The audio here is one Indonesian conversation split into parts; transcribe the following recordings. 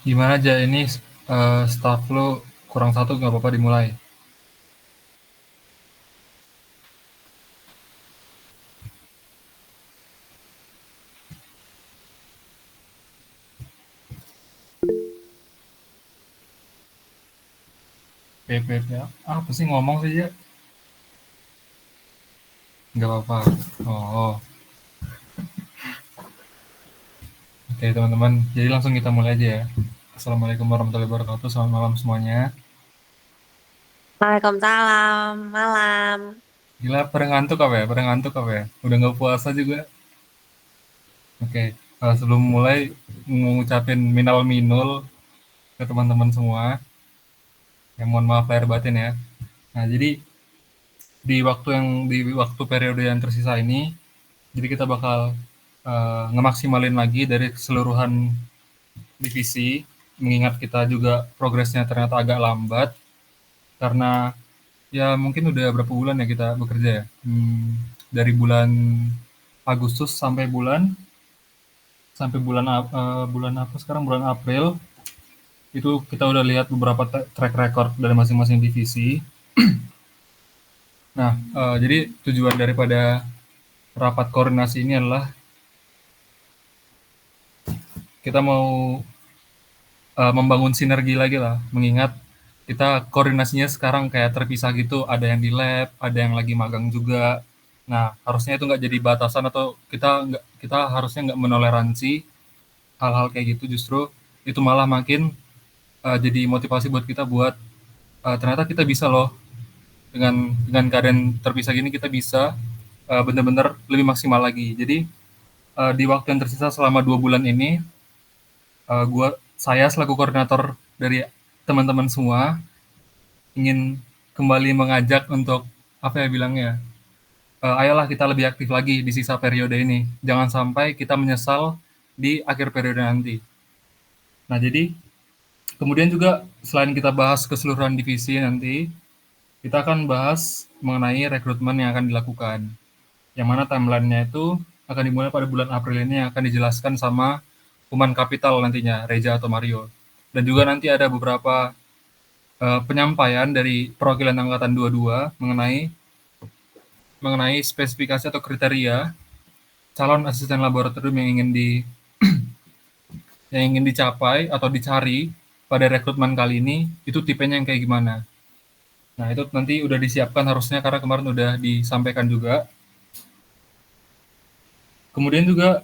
Gimana aja ini staff lu kurang satu nggak apa-apa dimulai. PP ya. Apa sih ngomong sih ya? Nggak apa-apa. Oh, oke teman-teman. Jadi langsung kita mulai aja ya. Assalamualaikum warahmatullahi wabarakatuh. Selamat malam semuanya. Waalaikumsalam, malam. Gila, pada ngantuk apa ya? Pada ngantuk apa ya? Udah nggak puasa juga. Oke, sebelum mulai mengucapin minal minul ke teman-teman semua. Ya, mohon maaf lahir batin ya. Nah, jadi di waktu periode yang tersisa ini, jadi kita bakal ngemaksimalin lagi dari keseluruhan divisi, mengingat kita juga progresnya ternyata agak lambat karena ya mungkin udah berapa bulan ya kita bekerja ya. Dari bulan Agustus sampai bulan apa sekarang, bulan April, itu kita udah lihat beberapa track record dari masing-masing divisi. Nah, jadi tujuan daripada rapat koordinasi ini adalah kita mau membangun sinergi lagi lah, mengingat kita koordinasinya sekarang kayak terpisah gitu, ada yang di lab, ada yang lagi magang juga. Nah, harusnya itu nggak jadi batasan, atau kita harusnya nggak menoleransi hal-hal kayak gitu. Justru itu malah makin jadi motivasi buat kita buat ternyata kita bisa loh, dengan keadaan terpisah gini kita bisa benar-benar lebih maksimal lagi. Jadi di waktu yang tersisa selama 2 bulan ini, saya selaku koordinator dari teman-teman semua ingin kembali mengajak untuk apa ya bilangnya, ayolah kita lebih aktif lagi di sisa periode ini. Jangan sampai kita menyesal di akhir periode nanti. Nah, jadi kemudian juga selain kita bahas keseluruhan divisi nanti, kita akan bahas mengenai rekrutmen yang akan dilakukan. Yang mana timeline-nya itu akan dimulai pada bulan April ini, yang akan dijelaskan sama Human Capital nantinya, Reza atau Mario. Dan juga nanti ada beberapa penyampaian dari perwakilan angkatan 22 mengenai mengenai spesifikasi atau kriteria calon asisten laboratorium yang ingin dicapai atau dicari pada rekrutmen kali ini, itu tipenya yang kayak gimana. Nah, itu nanti udah disiapkan harusnya karena kemarin udah disampaikan juga. Kemudian juga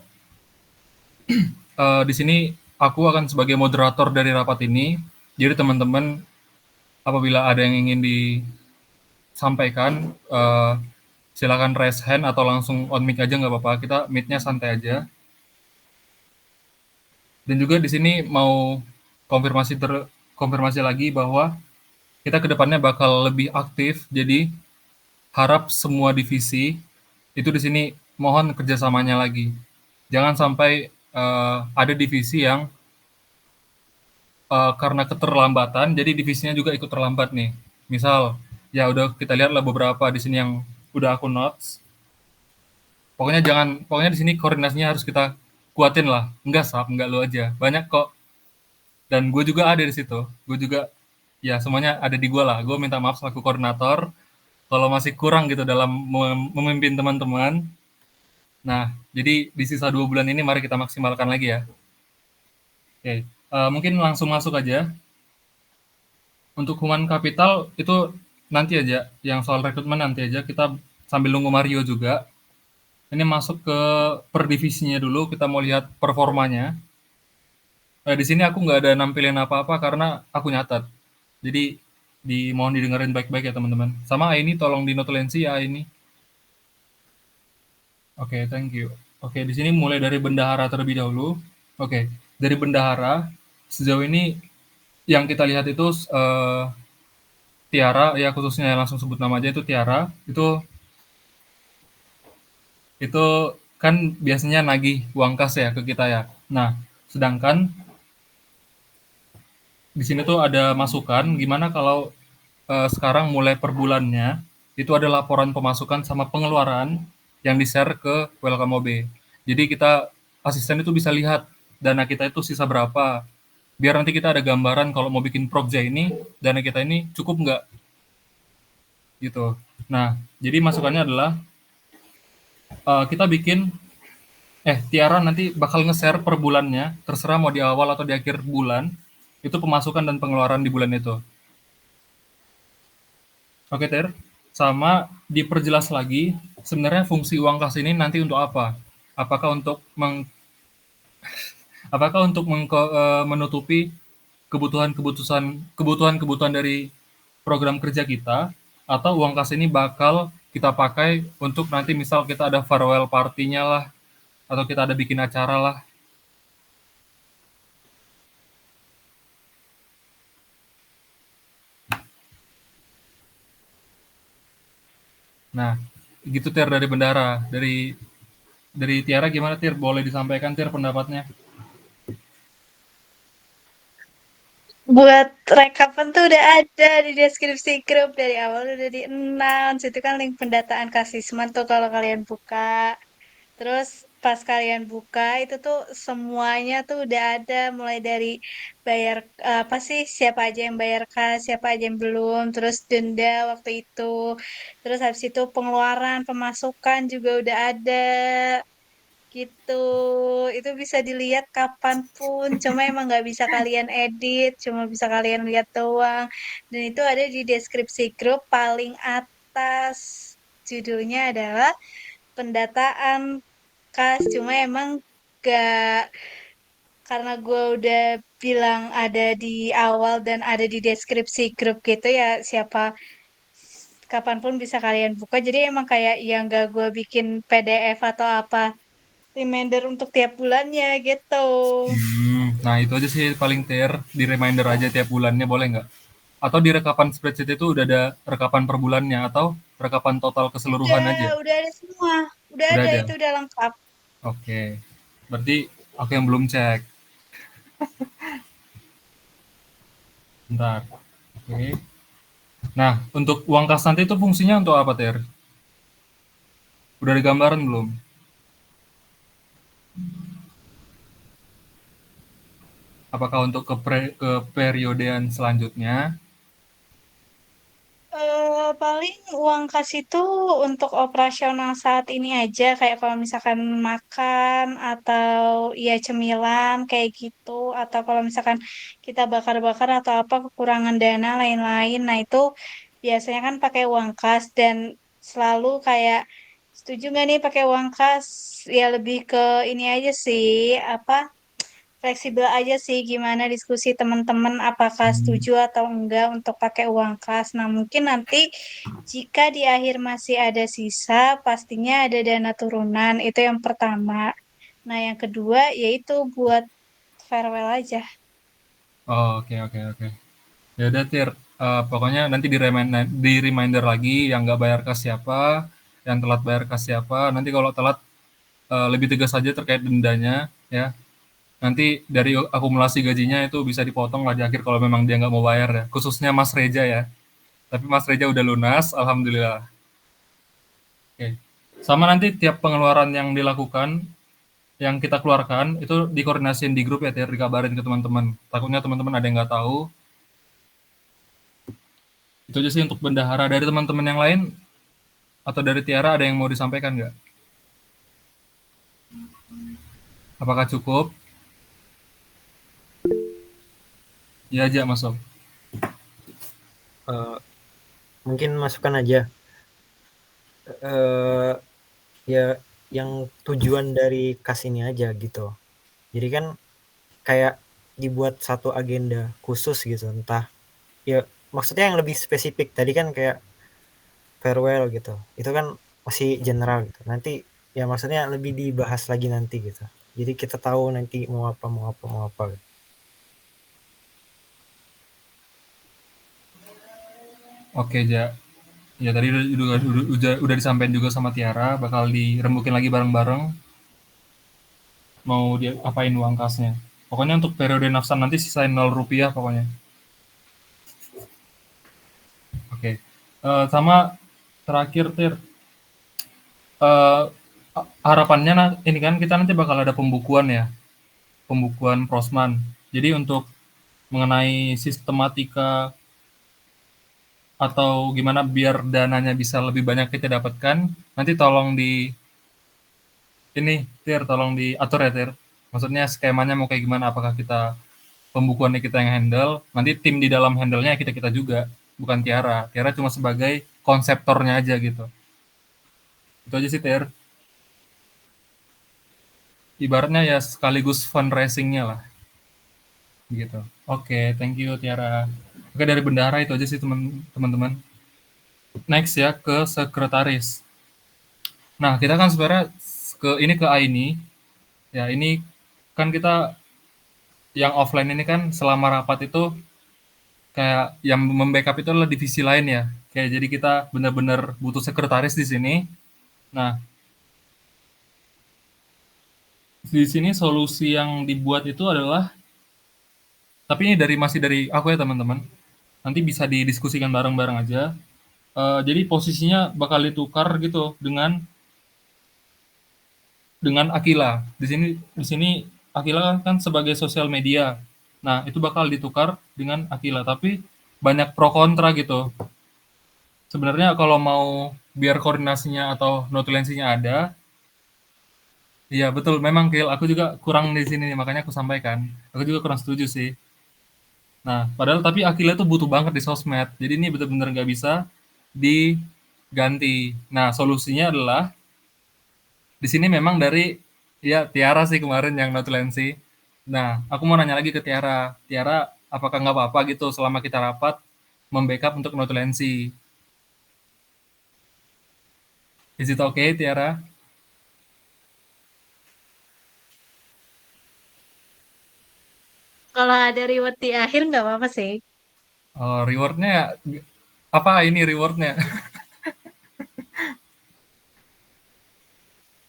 di sini aku akan sebagai moderator dari rapat ini. Jadi teman-teman, apabila ada yang ingin disampaikan, silakan raise hand atau langsung on mic aja, nggak apa-apa. Kita mic-nya santai aja. Dan juga di sini mau konfirmasi lagi bahwa kita kedepannya bakal lebih aktif. Jadi harap semua divisi itu di sini mohon kerjasamanya lagi. Jangan sampai ada divisi yang karena keterlambatan, jadi divisinya juga ikut terlambat nih. Misal, ya udah kita lihat lah beberapa di sini yang udah aku notes. Pokoknya di sini koordinasinya harus kita kuatin lah. Enggak sab, enggak lu aja. Banyak kok. Dan gue juga ada di situ. Gue juga, ya semuanya ada di gue lah. Gue minta maaf selaku koordinator kalau masih kurang gitu dalam memimpin teman-teman. Nah, jadi di sisa 2 bulan ini mari kita maksimalkan lagi ya. Oke, mungkin langsung masuk aja. Untuk human capital itu nanti aja, yang soal rekrutmen nanti aja, kita sambil nunggu Mario juga. Ini masuk ke per divisinya dulu, kita mau lihat performanya. Di sini aku nggak ada nampilin apa-apa karena aku nyatat. Jadi mohon didengerin baik-baik ya teman-teman. Sama ini tolong dinotulensi ya ini. Oke, thank you. Oke, di sini mulai dari bendahara terlebih dahulu. Oke, dari bendahara sejauh ini yang kita lihat itu Tiara, ya khususnya langsung sebut nama aja, itu Tiara. Itu kan biasanya nagih uang kas ya ke kita ya. Nah, sedangkan di sini tuh ada masukan gimana kalau sekarang mulai per bulannya itu ada laporan pemasukan sama pengeluaran yang di-share ke Welcome OB. Jadi kita asisten itu bisa lihat dana kita itu sisa berapa. biar nanti kita ada gambaran kalau mau bikin Prokja ini, dana kita ini cukup nggak, gitu. Nah, jadi masukannya adalah, kita bikin Tiara nanti bakal nge-share per bulannya, terserah mau di awal atau di akhir bulan, itu pemasukan dan pengeluaran di bulan itu. Oke, Ter. Sama diperjelas lagi, sebenarnya fungsi uang kas ini nanti untuk apa? Apakah untuk menutupi kebutuhan-kebutuhan dari program kerja kita, atau uang kas ini bakal kita pakai untuk nanti misal kita ada farewell party-nya lah, atau kita ada bikin acara lah. Nah, gitu Tir dari bendara. Dari Tiara gimana Tir? Boleh disampaikan Tir pendapatnya? Buat rekapan tuh udah ada di deskripsi grup dari awal udah di announce itu kan link pendataan Kasisman tuh kalau kalian buka. Terus pas kalian buka itu tuh semuanya tuh udah ada mulai dari bayar apa sih siapa aja yang bayar kas, siapa aja yang belum, terus denda waktu itu. Terus habis itu pengeluaran, pemasukan juga udah ada. Gitu, itu bisa dilihat kapanpun, cuma emang nggak bisa kalian edit, cuma bisa kalian lihat doang. Dan itu ada di deskripsi grup paling atas. Judulnya adalah pendataan kas, cuma emang gak, karena gue udah bilang ada di awal dan ada di deskripsi grup gitu ya, siapa kapanpun bisa kalian buka. Jadi emang kayak yang gak gue bikin PDF atau apa reminder untuk tiap bulannya gitu. Nah itu aja sih paling Tir, di reminder aja tiap bulannya boleh nggak? Atau di rekapan spreadsheet itu udah ada rekapan per bulannya atau rekapan total keseluruhan aja? Udah ada semua. Udah Udah ada, ada. itu udah lengkap. Oke. Berarti aku yang belum cek. Bentar. Oke. Nah, untuk uang kas nanti itu fungsinya untuk apa, Ter? Udah ada gambaran belum? Apakah untuk ke periodean selanjutnya? Paling uang kas itu untuk operasional saat ini aja, kayak kalau misalkan makan atau ya cemilan kayak gitu, atau kalau misalkan kita bakar-bakar atau apa kekurangan dana lain-lain. Nah, itu biasanya kan pakai uang kas dan selalu kayak setuju nggak nih pakai uang kas? Ya lebih ke ini aja sih, apa fleksibel aja sih gimana diskusi teman-teman apakah setuju atau enggak untuk pakai uang kas. Nah, mungkin nanti jika di akhir masih ada sisa, pastinya ada dana turunan. Itu yang pertama. Nah, yang kedua yaitu buat farewell aja. Oh, oke oke oke. Ya udah Tir, pokoknya nanti di reminder lagi yang nggak bayar kas siapa, yang telat bayar kas siapa. Nanti kalau telat lebih tegas saja terkait dendanya ya. Nanti dari akumulasi gajinya itu bisa dipotong lah di akhir kalau memang dia nggak mau bayar ya. Khususnya Mas Reja ya. Tapi Mas Reja udah lunas, alhamdulillah. Oke. Sama nanti tiap pengeluaran yang dilakukan, yang kita keluarkan itu dikoordinasiin di grup ya, Tir, dikabarin ke teman-teman. Takutnya teman-teman ada yang nggak tahu. Itu aja sih untuk bendahara. Dari teman-teman yang lain atau dari Tiara ada yang mau disampaikan nggak? Apakah cukup? Ya aja masuk. Eh, mungkin masukkan aja eh ya yang tujuan dari kas ini aja gitu. Jadi kan kayak dibuat satu agenda khusus gitu, entah ya maksudnya yang lebih spesifik tadi kan kayak farewell gitu. Itu kan masih general gitu. Nanti ya maksudnya lebih dibahas lagi nanti gitu. Jadi kita tahu nanti mau apa mau apa mau apa. Gitu. Oke, Ja. Ya tadi udah disampaikan juga sama Tiara, bakal dirembukin lagi bareng-bareng. Mau diapain uang kasnya. Pokoknya untuk periode nafsan nanti sisain 0 rupiah pokoknya. Oke. Sama terakhir, Tir. Eh, Harapannya ini kan kita nanti bakal ada pembukuan ya, pembukuan Prosman. Jadi untuk mengenai sistematika atau gimana biar dananya bisa lebih banyak kita dapatkan, nanti tolong tolong diatur ya, Tir. Maksudnya skemanya mau kayak gimana, apakah kita pembukuannya kita yang handle, nanti tim di dalam handle-nya kita-kita juga, bukan Tiara. Tiara cuma sebagai konseptornya aja gitu. Itu aja sih, Tir. Ibaratnya ya sekaligus fundraising-nya lah. Gitu. Oke, thank you Tiara. Oke, dari bendahara itu aja sih teman-teman. Next ya ke sekretaris. Nah, kita kan sebenarnya ke Aini. Ya, ini kan kita yang offline ini kan selama rapat itu kayak yang membackup itu adalah divisi lain ya. Kayak jadi kita benar-benar butuh sekretaris di sini. Nah, di sini solusi yang dibuat itu adalah, tapi ini masih dari aku ya teman-teman. Nanti bisa didiskusikan bareng-bareng aja. Jadi posisinya bakal ditukar gitu dengan Akila. Di sini Akila kan sebagai sosial media. Nah, itu bakal ditukar dengan Akila, tapi banyak pro kontra gitu. Sebenarnya kalau mau biar koordinasinya atau notulensinya ada, iya betul memang Kil, aku juga kurang di sini makanya aku sampaikan. Aku juga kurang setuju sih. Nah, padahal tapi Akila tuh butuh banget di sosmed. Jadi ini benar-benar nggak bisa diganti. Nah, solusinya adalah di sini memang dari ya Tiara sih kemarin yang notulensi. Nah, aku mau nanya lagi ke Tiara. Tiara, apakah nggak apa-apa gitu selama kita rapat membackup untuk notulensi? Is it okay, Tiara? Kalau ada reward di akhir nggak apa-apa sih. Oh, rewardnya apa ini rewardnya?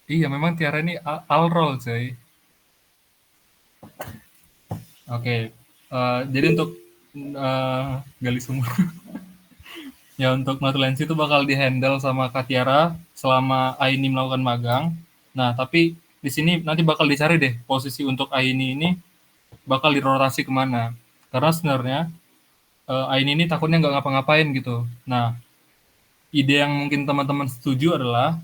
Iya, memang Tiara ini all roll, coy. Oke, jadi untuk gali sumur. Ya untuk notulensi itu bakal dihandle sama Kak Tiara selama Aini melakukan magang. Nah, tapi di sini nanti bakal dicari deh posisi untuk Aini ini bakal dirotasi kemana. Karena sebenarnya Aini ini takutnya nggak ngapa-ngapain gitu. Nah, ide yang mungkin teman-teman setuju adalah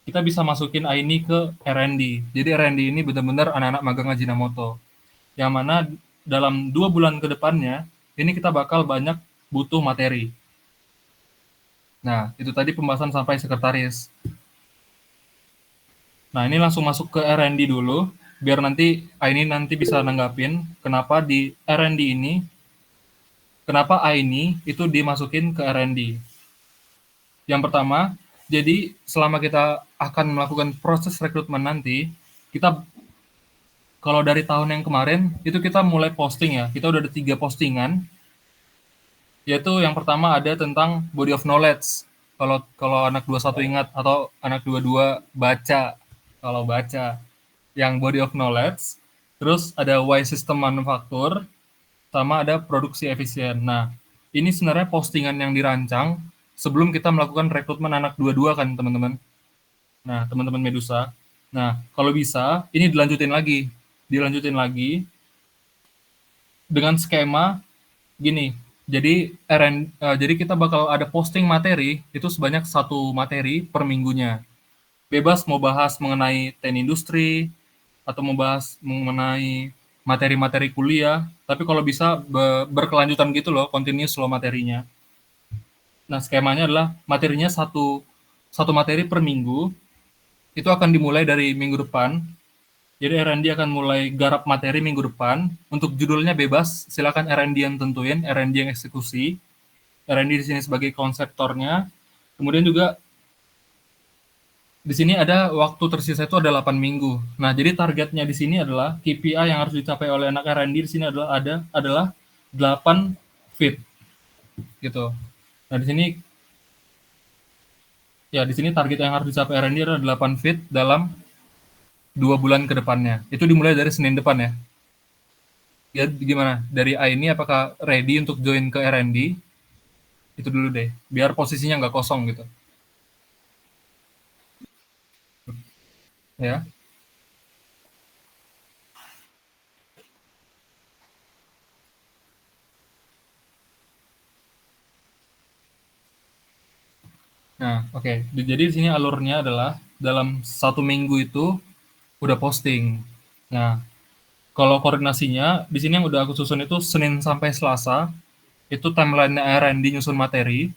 kita bisa masukin Aini ke R&D. Jadi R&D ini benar-benar anak-anak magang Ajinomoto. Yang mana dalam 2 bulan ke depannya, ini kita bakal banyak butuh materi. Nah, itu tadi pembahasan sampai sekretaris. Nah, ini langsung masuk ke R&D dulu, biar nanti Aini nanti bisa nanggapin kenapa di R&D ini, kenapa Aini itu dimasukin ke R&D. Yang pertama, jadi selama kita akan melakukan proses rekrutmen nanti, kita kalau dari tahun yang kemarin, itu kita mulai posting ya, kita udah ada 3 postingan, yaitu yang pertama ada tentang body of knowledge, kalau kalau anak 21 ingat, atau anak 22 baca, kalau baca. Yang body of knowledge, terus ada why system manufaktur, sama ada produksi efisien. Nah, ini sebenarnya postingan yang dirancang sebelum kita melakukan rekrutmen anak 22 kan teman-teman. Nah, teman-teman Medusa. Nah, kalau bisa, ini dilanjutin lagi dengan skema gini. Jadi kita bakal ada posting materi itu sebanyak 1 materi per minggunya. Bebas mau bahas mengenai teknik industri atau mau bahas mengenai materi-materi kuliah, tapi kalau bisa berkelanjutan gitu loh, continuous loh materinya. Nah, skemanya adalah materinya satu materi per minggu, itu akan dimulai dari minggu depan. Jadi R&D akan mulai garap materi minggu depan. Untuk judulnya bebas, silakan R&D yang tentuin, R&D yang eksekusi. R&D di sini sebagai konseptornya. Kemudian juga di sini ada waktu tersisa itu ada 8 minggu. Nah, jadi targetnya di sini adalah KPI yang harus dicapai oleh anak R&D di sini adalah 8 feet gitu. Nah, di sini target yang harus dicapai R&D adalah 8 feet dalam 2 bulan ke depannya. Itu dimulai dari Senin depan ya. Ya gimana? Dari A ini apakah ready untuk join ke R&D? Itu dulu deh, biar posisinya nggak kosong gitu. Ya. Nah, oke. Jadi di sini alurnya adalah dalam 1 minggu itu udah posting. Nah, kalau koordinasinya di sini yang udah aku susun itu Senin sampai Selasa, itu timeline-nya R&D nyusun materi,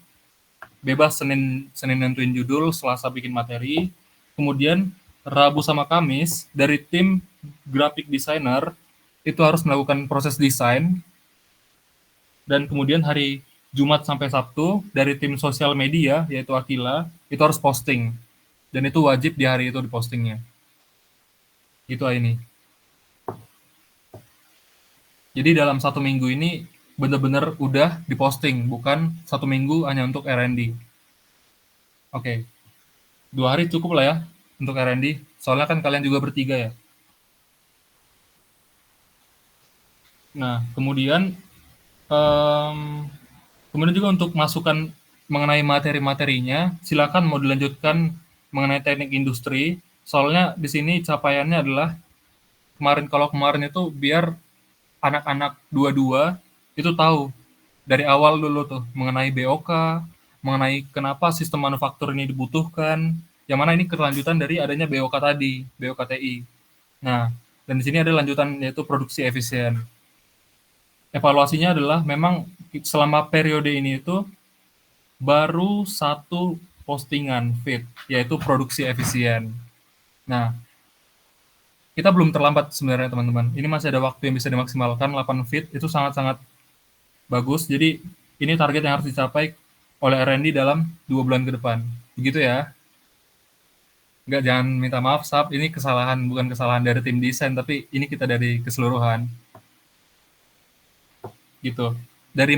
bebas Senin Senin nentuin judul, Selasa bikin materi, kemudian Rabu sama Kamis dari tim graphic designer itu harus melakukan proses desain, dan kemudian hari Jumat sampai Sabtu dari tim sosial media yaitu Akila itu harus posting, dan itu wajib di hari itu dipostingnya. Itu ini. Jadi dalam 1 minggu ini benar-benar udah diposting, bukan 1 minggu hanya untuk R&D. Oke, 2 hari cukup lah ya untuk R&D. Soalnya kan kalian juga bertiga ya. Nah, em, kemudian juga untuk masukan mengenai materi-materinya, silakan mau dilanjutkan mengenai teknik industri. Soalnya di sini capaiannya adalah kemarin itu biar anak-anak 22 itu tahu dari awal dulu tuh mengenai BOK, mengenai kenapa sistem manufaktur ini dibutuhkan, yang mana ini kelanjutan dari adanya BOK tadi, BOKTI. Nah, dan di sini ada lanjutan yaitu produksi efisien. Evaluasinya adalah memang selama periode ini itu baru 1 postingan feed, yaitu produksi efisien. Nah, kita belum terlambat sebenarnya teman-teman. Ini masih ada waktu yang bisa dimaksimalkan. 8 feed itu sangat-sangat bagus. Jadi ini target yang harus dicapai oleh R&D dalam 2 bulan ke depan. Begitu ya. Enggak, jangan minta maaf, Sab. Ini kesalahan, bukan kesalahan dari tim desain, tapi ini kita dari keseluruhan. Gitu. Dari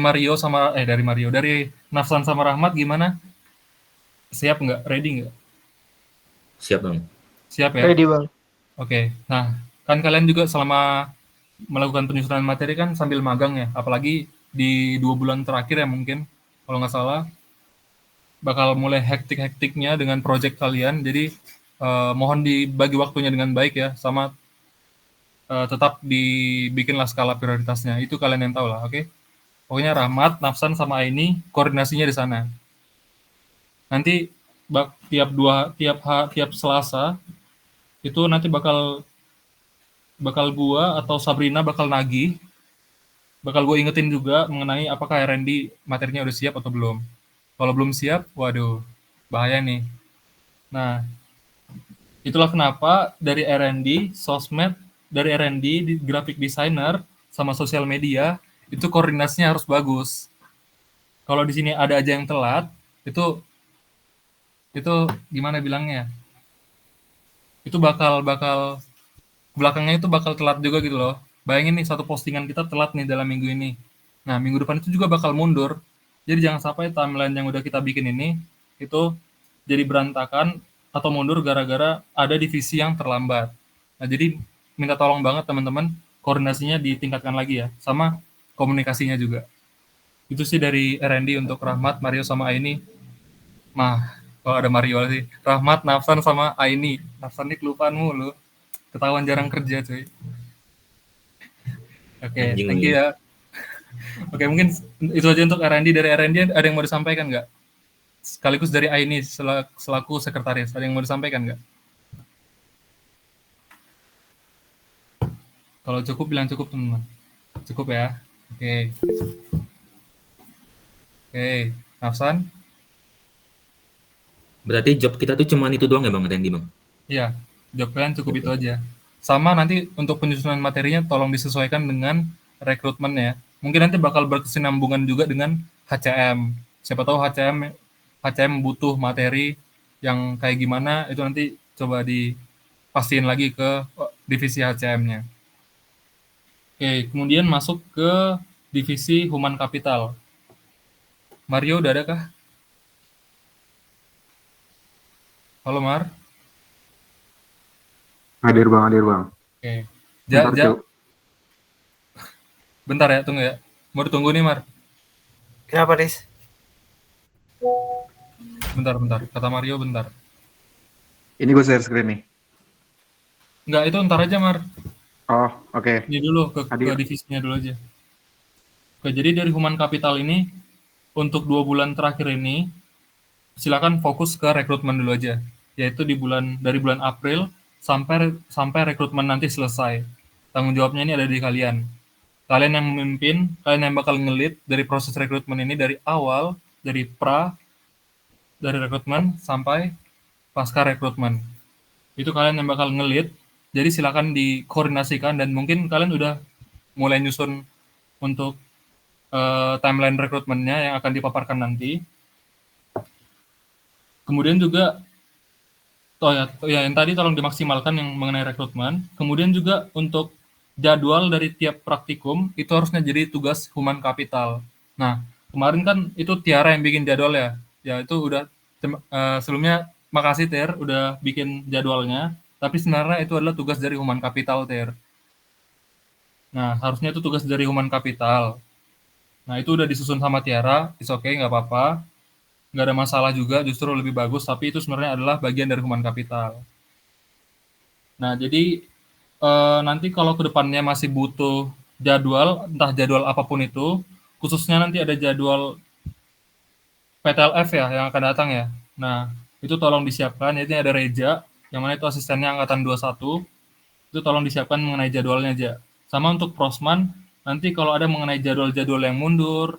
Nafsan sama Rahmat gimana? Siap nggak? Ready nggak? Siap, Bang. Siap ya? Ready, Bang. Oke. Nah, kan kalian juga selama melakukan penyusunan materi kan sambil magang ya, apalagi di 2 bulan terakhir ya mungkin, kalau nggak salah, bakal mulai hektik-hektiknya dengan project kalian. Jadi mohon dibagi waktunya dengan baik ya, sama tetap dibikinlah skala prioritasnya. Itu kalian yang tahu lah, oke? Pokoknya Rahmat, Nafsan sama Aini koordinasinya di sana. Nanti tiap Selasa itu nanti bakal gua atau Sabrina bakal nagih, bakal gue ingetin juga mengenai apakah R&D materinya udah siap atau belum. Kalau belum siap, waduh, bahaya nih. Nah, itulah kenapa dari R&D, sosmed, dari R&D, graphic designer, sama sosial media, itu koordinasinya harus bagus. Kalau di sini ada aja yang telat, itu gimana bilangnya? Itu bakal belakangnya itu bakal telat juga gitu loh. Bayangin nih, 1 postingan kita telat nih dalam minggu ini. Nah, minggu depan itu juga bakal mundur. Jadi jangan sampai timeline yang udah kita bikin ini itu jadi berantakan atau mundur gara-gara ada divisi yang terlambat. Nah, jadi minta tolong banget teman-teman, koordinasinya ditingkatkan lagi ya, sama komunikasinya juga. Itu sih dari R&D untuk Rahmat, Mario sama Aini. Kalau ada Mario sih. Rahmat, Nafsan sama Aini. Nafsan ini kelupaan mulu. Ketahuan jarang kerja, cuy. Oke, Anjing thank you lu. ya. Oke, mungkin itu aja untuk R&D. Dari R&D ada yang mau disampaikan nggak? Sekaligus dari Aini selaku sekretaris, ada yang mau disampaikan nggak? Kalau cukup, bilang cukup teman-teman. Cukup ya. Oke. Nafsan? Berarti job kita tuh cuma itu doang ya, Bang, Randy, Bang? Iya, job kalian cukup itu aja. Sama nanti untuk penyusunan materinya tolong disesuaikan dengan rekrutmen ya. Mungkin nanti bakal berkesinambungan juga dengan HCM. Siapa tahu HCM butuh materi yang kayak gimana, itu nanti coba dipastiin lagi ke divisi HCM-nya. Oke, kemudian masuk ke divisi Human Capital. Mario, udah ada kah? Halo, Mar. Hadir bang. Oke. Bentar ya, tunggu ya. Mau ditunggu nih, Mar. Kenapa, Riz? Bentar. Kata Mario, bentar. Ini gue share screen nih. Enggak, itu ntar aja, Mar. Oh, oke. Ini dulu, ke divisinya dulu aja. Oke, jadi dari Human Capital ini, untuk 2 bulan terakhir ini, silakan fokus ke rekrutmen dulu aja. Yaitu dari bulan April sampai rekrutmen nanti selesai. Tanggung jawabnya ini ada di kalian. Kalian yang memimpin, kalian yang bakal nge-lead dari proses rekrutmen ini dari awal, dari dari rekrutmen sampai pasca rekrutmen. Itu kalian yang bakal nge-lead. Jadi silakan dikoordinasikan dan mungkin kalian udah mulai nyusun untuk timeline rekrutmennya yang akan dipaparkan nanti. Kemudian juga yang tadi tolong dimaksimalkan yang mengenai rekrutmen. Kemudian juga untuk jadwal dari tiap praktikum itu harusnya jadi tugas human capital. Nah, kemarin kan itu Tiara yang bikin jadwal ya. Ya itu udah sebelumnya makasih Ter udah bikin jadwalnya, tapi sebenarnya itu adalah tugas dari human capital Ter. Nah, harusnya itu tugas dari human capital. Nah, itu udah disusun sama Tiara, it's okay, nggak apa-apa. Nggak ada masalah juga, justru lebih bagus, tapi itu sebenarnya adalah bagian dari human capital. Nah, jadi nanti kalau kedepannya masih butuh jadwal, entah jadwal apapun itu, khususnya nanti ada jadwal PTLF ya yang akan datang ya. Nah, itu tolong disiapkan, jadi ada Reja, yang mana itu asistennya Angkatan 21, itu tolong disiapkan mengenai jadwalnya aja. Sama untuk Prosman, nanti kalau ada mengenai jadwal-jadwal yang mundur,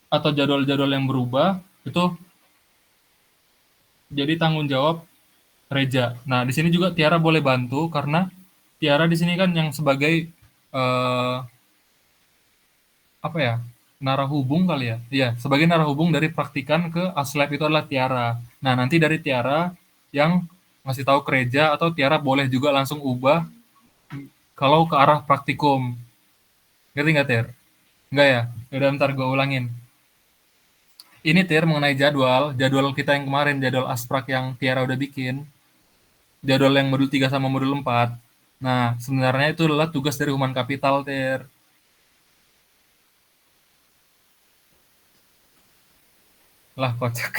atau jadwal-jadwal yang berubah, itu jadi tanggung jawab Reja. Nah, di sini juga Tiara boleh bantu, karena Tiara di sini kan yang sebagai apa ya, narahubung kali ya? Iya, sebagai narahubung dari praktikan ke Aslab itu adalah Tiara. Nah, nanti dari Tiara yang ngasih tahu ke Reja, atau Tiara boleh juga langsung ubah kalau ke arah praktikum. Ngerti nggak, Ter? Nggak ya? Udah, ntar gue ulangin. Ini, Ter, mengenai jadwal kita yang kemarin, jadwal Asprak yang Tiara udah bikin, jadwal yang modul 3 sama modul 4. Nah, sebenarnya itu adalah tugas dari human capital, Ter. Lah, kocak.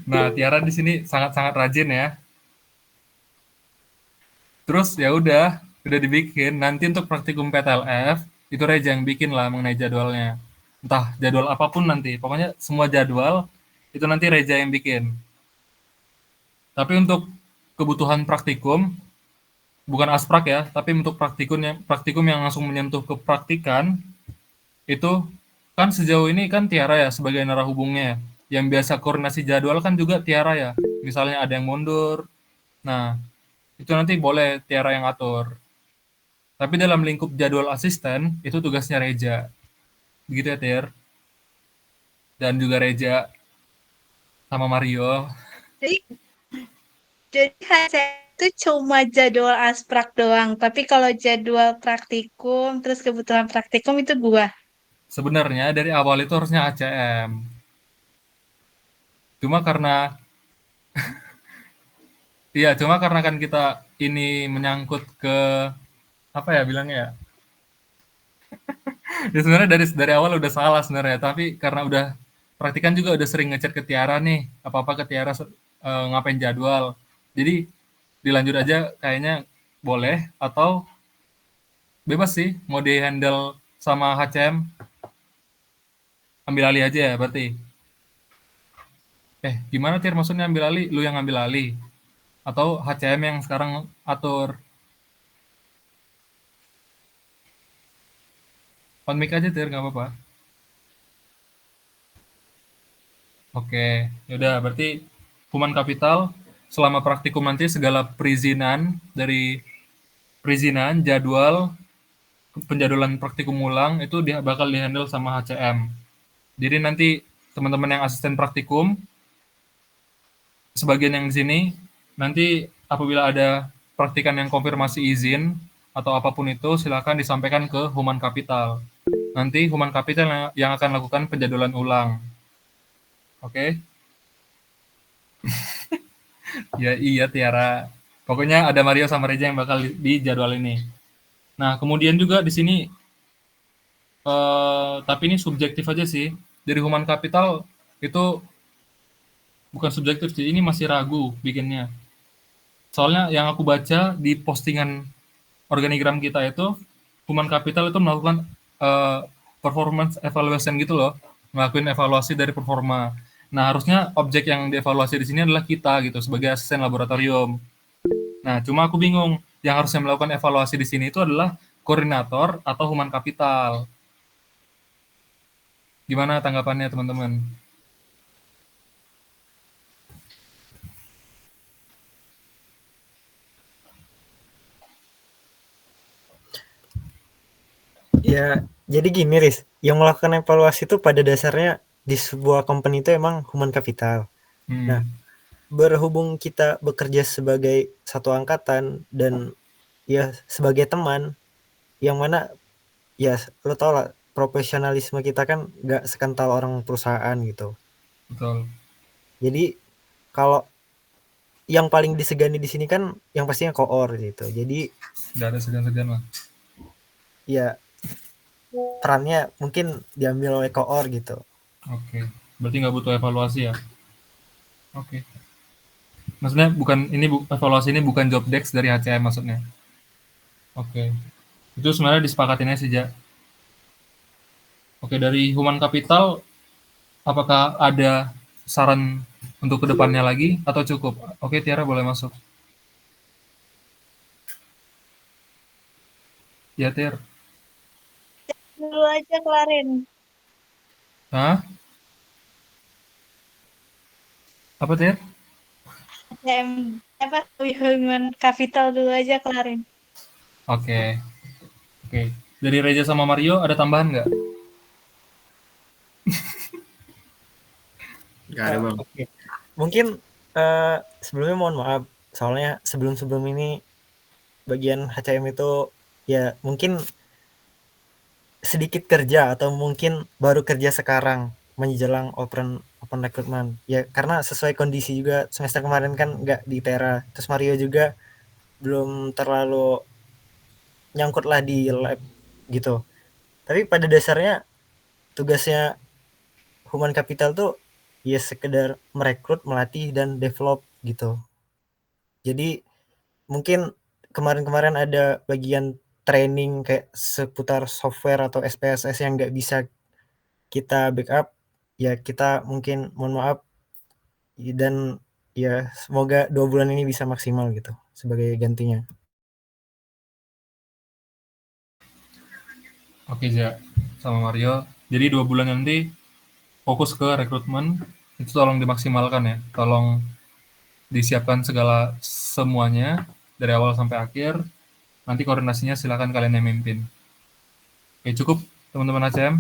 Nah, Tiara di sini sangat-sangat rajin ya. Terus ya udah dibikin. Nanti untuk praktikum PTLF itu Reja yang bikin lah mengenai jadwalnya. Entah jadwal apapun nanti, pokoknya semua jadwal itu nanti Reja yang bikin. Tapi untuk kebutuhan praktikum, bukan asprak ya, tapi untuk praktikum yang langsung menyentuh ke praktikan, itu kan sejauh ini kan Tiara ya sebagai narahubungnya. Yang biasa koordinasi jadwal kan juga Tiara ya. Misalnya ada yang mundur. Nah, itu nanti boleh Tiara yang atur. Tapi dalam lingkup jadwal asisten, itu tugasnya Reja. Begitu ya, Tiar. Dan juga Reja sama Mario. Jadi itu cuma jadwal asprak doang. Tapi kalau jadwal praktikum, terus kebutuhan praktikum itu gua. Sebenarnya dari awal itu harusnya ACM. Cuma karena cuma karena kan kita ini menyangkut ke apa ya bilangnya ya? Ya sebenarnya dari awal udah salah sebenarnya, tapi karena udah praktikan juga udah sering ngechat ke Tiara nih, apa-apa ke Tiara ngapain jadwal. Jadi dilanjut aja kayaknya boleh, atau bebas sih mau di-handle sama HCM. Ambil alih aja ya berarti. Gimana Tir maksudnya ambil alih? Lu yang ambil alih? Atau HCM yang sekarang atur? On mic aja Tir, nggak apa-apa. Oke, yaudah berarti human capital selama praktikum nanti segala perizinan jadwal, penjadwalan praktikum ulang itu bakal dihandle sama HCM. Jadi nanti teman-teman yang asisten praktikum, sebagian yang di sini, nanti apabila ada praktikan yang konfirmasi izin atau apapun itu, silakan disampaikan ke human capital. Nanti human capital yang akan lakukan penjadwalan ulang. Oke? Ya iya Tiara. Pokoknya ada Mario sama Reja yang bakal di jadwal ini. Nah, kemudian juga di sini tapi ini subjektif aja sih. Dari human capital itu bukan subjektif sih, ini masih ragu bikinnya. Soalnya yang aku baca di postingan organigram kita itu, human capital itu melakukan performance evaluation gitu loh, ngelakuin evaluasi dari performa. Nah, harusnya objek yang dievaluasi di sini adalah kita gitu sebagai asisten laboratorium. Nah, cuma aku bingung. Yang harusnya melakukan evaluasi di sini itu adalah koordinator atau human capital. Gimana tanggapannya teman-teman? Ya, jadi gini, Riz. Yang melakukan evaluasi itu pada dasarnya di sebuah company itu emang human capital. Nah, berhubung kita bekerja sebagai satu angkatan dan ya sebagai teman, yang mana ya lo tau lah profesionalisme kita kan nggak sekental orang perusahaan gitu. Betul. Jadi kalau yang paling disegani di sini kan yang pastinya koor gitu. Jadi Nggak ada segan-segan lah. ya perannya mungkin diambil oleh koor gitu. Oke. Berarti nggak butuh evaluasi ya? Oke. Maksudnya evaluasi ini bukan job desk dari HCM maksudnya. Oke. Itu sebenarnya disepakatinnya sih, Ja. Oke, dari human capital, apakah ada saran untuk kedepannya lagi atau cukup? Oke, Tiara boleh masuk. Ya, Tiar. Dulu aja kelarin. Hah? Apa, Tiar? Human capital dulu aja kelarin. Oke. Oke. Dari Reza sama Mario ada tambahan nggak? Gak ada bang. Oke. Mungkin sebelumnya mohon maaf soalnya sebelum ini bagian HCM itu ya mungkin sedikit kerja atau mungkin baru kerja sekarang menjelang open recruitment ya karena sesuai kondisi juga semester kemarin kan nggak di Tera, terus Mario juga belum terlalu nyangkut lah di lab gitu. Tapi pada dasarnya tugasnya human capital tuh ya sekedar merekrut, melatih dan develop gitu. Jadi mungkin kemarin-kemarin ada bagian training kayak seputar software atau SPSS yang nggak bisa kita backup, ya kita mungkin mohon maaf dan ya semoga 2 bulan ini bisa maksimal gitu sebagai gantinya. Oke, Ja. Sama Mario. Jadi 2 bulan nanti fokus ke rekrutmen, itu tolong dimaksimalkan ya. Tolong disiapkan semuanya dari awal sampai akhir. Nanti koordinasinya silakan kalian yang mimpin. Oke, cukup teman-teman HCM.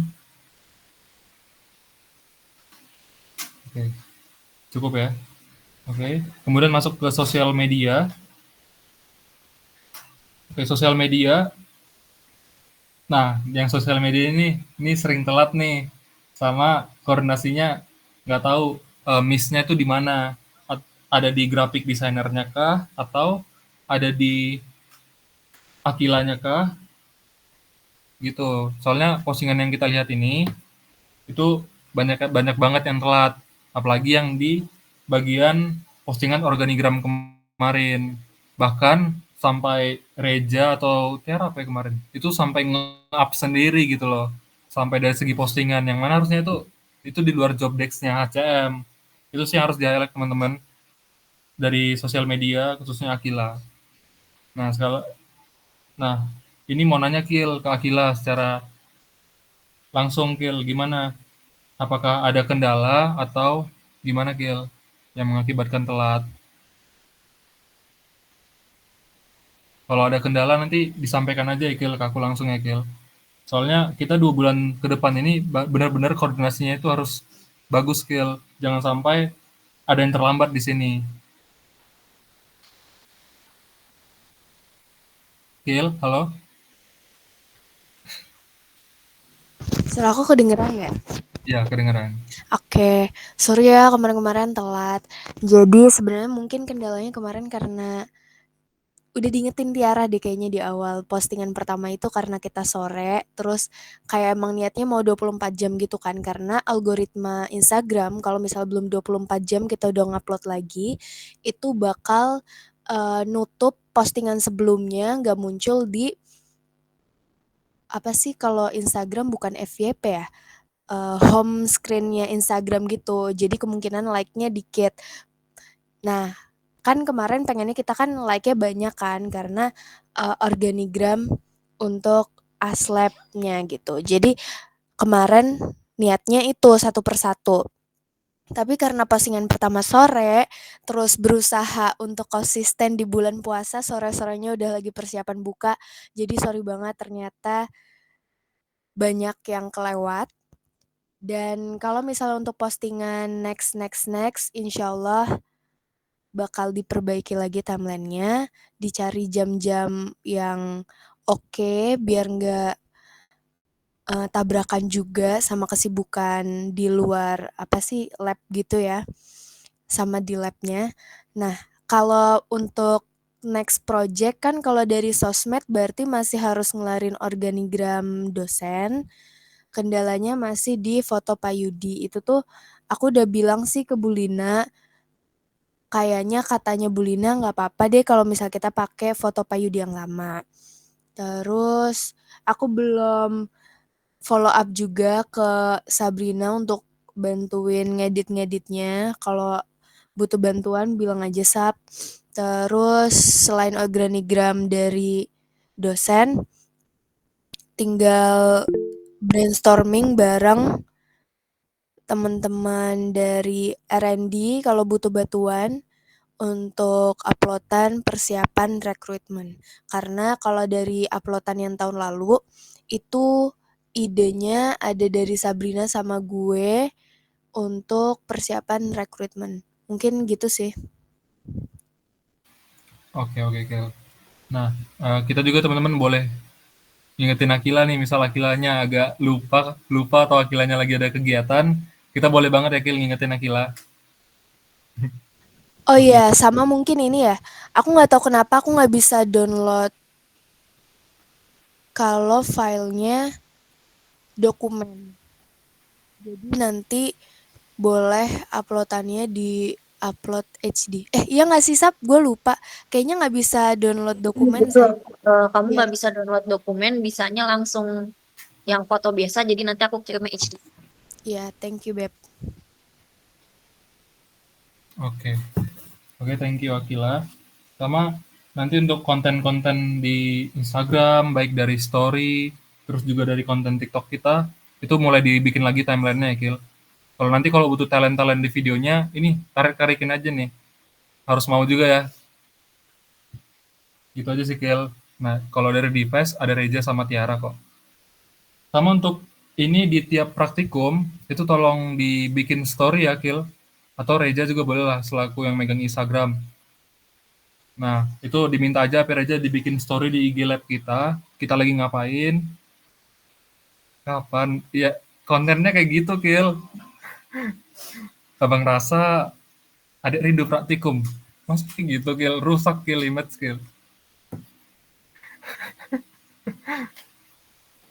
Oke, cukup ya. Oke, kemudian masuk ke sosial media. Oke, sosial media. Nah, yang sosial media ini sering telat nih, sama koordinasinya nggak tahu miss-nya itu di mana. Ada di grafik desainernya kah, atau ada di Akilanya kah, gitu. Soalnya postingan yang kita lihat ini itu banyak banyak banget yang telat, apalagi yang di bagian postingan organigram kemarin. Bahkan sampai Reja atau Tiara apa ya kemarin, itu sampai nge-up sendiri gitu loh, sampai dari segi postingan, yang mana harusnya itu di luar job desk-nya HCM. Itu sih yang harus di-highlight teman-teman dari sosial media, khususnya Akila. Nah, ini mau nanya Kil ke Akila secara langsung, Kil, gimana? Apakah ada kendala atau gimana, Kil, yang mengakibatkan telat? Kalau ada kendala nanti disampaikan aja ya, Kil, ke aku langsung ya, Kil. Soalnya kita 2 bulan ke depan ini benar-benar koordinasinya itu harus bagus, Kil. Jangan sampai ada yang terlambat di sini. Kil, halo? Suara aku kedengeran nggak? Ya, kedengeran. Oke, sorry ya kemarin-kemarin telat. Jadi sebenarnya mungkin kendalanya kemarin karena udah diingetin Tiara deh kayaknya di awal postingan pertama itu karena kita sore, terus kayak emang niatnya mau 24 jam gitu kan, karena algoritma Instagram kalau misalnya belum 24 jam kita udah ngupload lagi, itu bakal nutup postingan sebelumnya nggak muncul di apa sih kalau Instagram bukan FYP ya? home screen-nya Instagram gitu. Jadi kemungkinan like-nya dikit. Nah, kan kemarin pengennya kita kan like-nya banyak kan karena organigram untuk aslab-nya gitu. Jadi kemarin niatnya itu satu persatu. Tapi karena postingan pertama sore, terus berusaha untuk konsisten di bulan puasa, sore-sorenya udah lagi persiapan buka. Jadi sorry banget ternyata banyak yang kelewat. Dan kalau misalnya untuk postingan next, insya Allah bakal diperbaiki lagi timeline-nya, dicari jam-jam yang oke, biar nggak tabrakan juga sama kesibukan di luar lab gitu ya, sama di labnya. Nah, kalau untuk next project kan kalau dari sosmed berarti masih harus ngelarin organigram dosen. Kendalanya masih di foto Payudi. Itu tuh aku udah bilang sih ke Bu Lina, katanya Bu Lina nggak apa-apa deh kalau misal kita pakai foto Payudi yang lama. Terus aku belum follow up juga ke Sabrina untuk bantuin ngedit-ngeditnya. Kalau butuh bantuan bilang aja Sab. Terus selain organigram dari dosen, tinggal brainstorming bareng teman-teman dari R&D kalau butuh bantuan untuk uploadan persiapan rekrutmen. Karena kalau dari uploadan yang tahun lalu, itu idenya ada dari Sabrina sama gue untuk persiapan rekrutmen. Mungkin gitu sih. Oke, Kil. Nah, kita juga teman-teman boleh ingetin Akila nih, misal Akilanya agak lupa atau Akilanya lagi ada kegiatan, kita boleh banget ya Kil ngingetin Akila. Oh iya, sama mungkin ini ya. Aku nggak tahu kenapa aku nggak bisa download kalau filenya dokumen. Jadi nanti boleh uploadannya di upload HD. Iya nggak sih Sab? Gue lupa. Kayaknya nggak bisa download dokumen sih. Kamu Iya. nggak bisa download dokumen, bisanya langsung yang foto biasa. Jadi nanti aku kirimnya HD. Iya, thank you Beb. Oke, thank you Akila. Sama nanti untuk konten-konten di Instagram, baik dari story, terus juga dari konten TikTok kita, itu mulai dibikin lagi timeline-nya ya Kil. Kalau butuh talent-talent di videonya, ini tarik-tarikin aja nih. Harus mau juga ya. Gitu aja sih Kil. Nah, kalau dari Device ada Reja sama Tiara kok. Sama untuk ini di tiap praktikum, itu tolong dibikin story ya Kil. Atau Reja juga boleh lah selaku yang megang Instagram. Nah, itu diminta aja Reja dibikin story di IG Lab kita lagi ngapain, kapan, ya kontennya kayak gitu Kil. Abang rasa adik rindu praktikum. Maksudnya gitu Kil, rusak Kil, image Kil.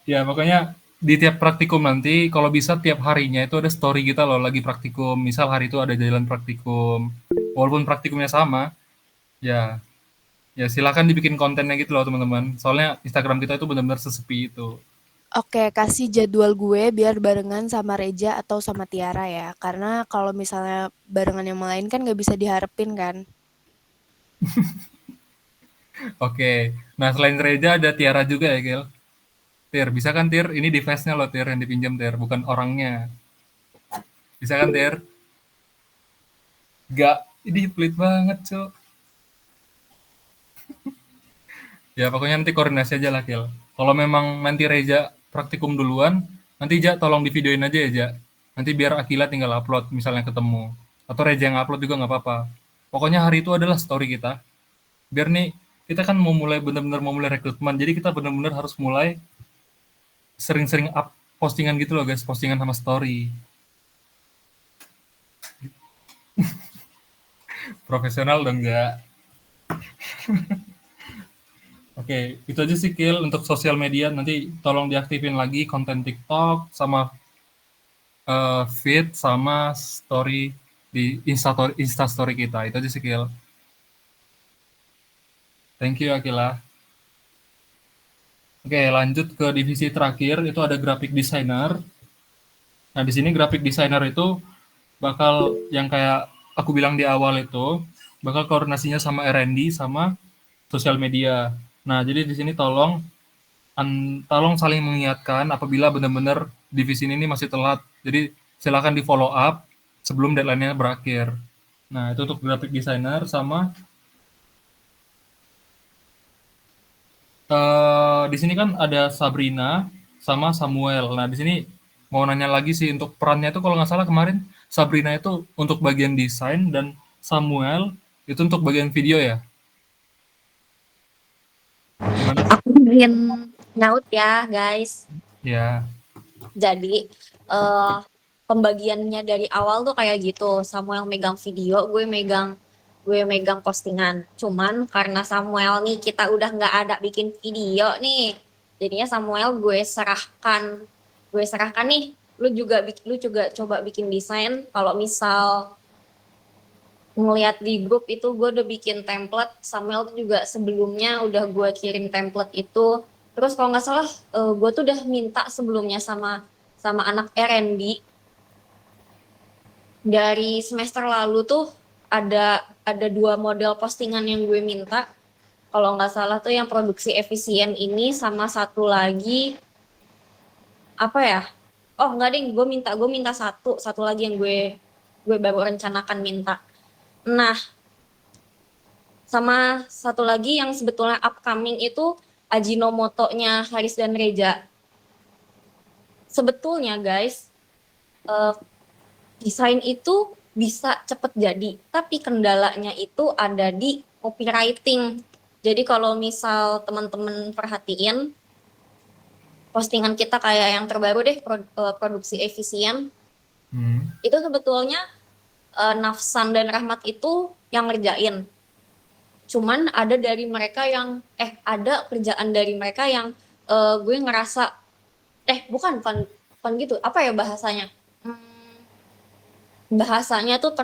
Ya pokoknya di tiap praktikum nanti kalau bisa tiap harinya itu ada story kita loh lagi praktikum. Misal hari itu ada jalan praktikum. Walaupun praktikumnya sama, ya silakan dibikin kontennya gitu loh teman-teman. Soalnya Instagram kita itu benar-benar sesepi itu. Oke, kasih jadwal gue biar barengan sama Reja atau sama Tiara ya. Karena kalau misalnya barengan yang lain kan nggak bisa diharapin kan. Oke. Nah selain Reja ada Tiara juga ya Gil. Tir, bisa kan Tir? Ini device-nya loh Tir yang dipinjam Tir, bukan orangnya. Bisa kan Tir? Gak, ini pelit banget Cok. Ya pokoknya nanti koordinasi aja lah Kil. Kalau memang nanti Reja praktikum duluan, nanti Ja tolong di videoin aja ya Ja. Nanti biar Akila tinggal upload misalnya ketemu. Atau Reja yang upload juga nggak apa-apa. Pokoknya hari itu adalah story kita. Biar nih, kita kan benar-benar mau mulai rekrutmen. Jadi kita benar-benar harus mulai sering-sering up postingan gitu loh guys. Postingan sama story. Profesional dong nggak? Oke, itu aja sih Kil untuk sosial media. Nanti tolong diaktifin lagi konten TikTok sama feed sama story di Instastory kita. Itu aja sih Kil. Thank you Akila. Oke, lanjut ke divisi terakhir. Itu ada graphic designer. Nah, di sini graphic designer itu bakal yang kayak aku bilang di awal itu, bakal koordinasinya sama R&D sama sosial media. Nah, jadi di sini tolong saling mengingatkan apabila benar-benar divisi ini masih telat. Jadi silakan di follow up sebelum deadline-nya berakhir. Nah, itu untuk graphic designer sama di sini kan ada Sabrina sama Samuel. Nah, di sini mau nanya lagi sih untuk perannya itu kalau nggak salah kemarin Sabrina itu untuk bagian desain dan Samuel itu untuk bagian video ya? Gimana? Aku ingin nyaut ya, guys. Ya. Jadi, pembagiannya dari awal tuh kayak gitu. Samuel megang video, gue megang postingan. Cuman karena Samuel nih kita udah nggak ada bikin video nih. Jadinya Samuel gue serahkan nih. Lu juga coba bikin desain. Kalau misal ngeliat di grup itu gue udah bikin template. Samuel tuh juga sebelumnya udah gue kirim template itu. Terus kalau nggak salah gue tuh udah minta sebelumnya sama sama anak R&D dari semester lalu tuh ada 2 model postingan yang gue minta. Kalau nggak salah tuh yang produksi efisien ini sama satu lagi apa ya? Oh nggak deh, gue minta satu lagi yang gue baru rencanakan minta. Nah, sama satu lagi yang sebetulnya upcoming itu Ajinomoto-nya Haris dan Reja. Sebetulnya guys, eh, desain itu bisa cepet jadi, tapi kendalanya itu ada di copywriting. Jadi kalau misal teman-teman perhatiin postingan kita kayak yang terbaru deh, produksi efisien, Hmm. itu sebetulnya Nafsan dan Rahmat itu yang ngerjain. Cuman ada kerjaan dari mereka yang gue ngerasa bukan gitu, apa ya bahasanya? Hmm, bahasanya tuh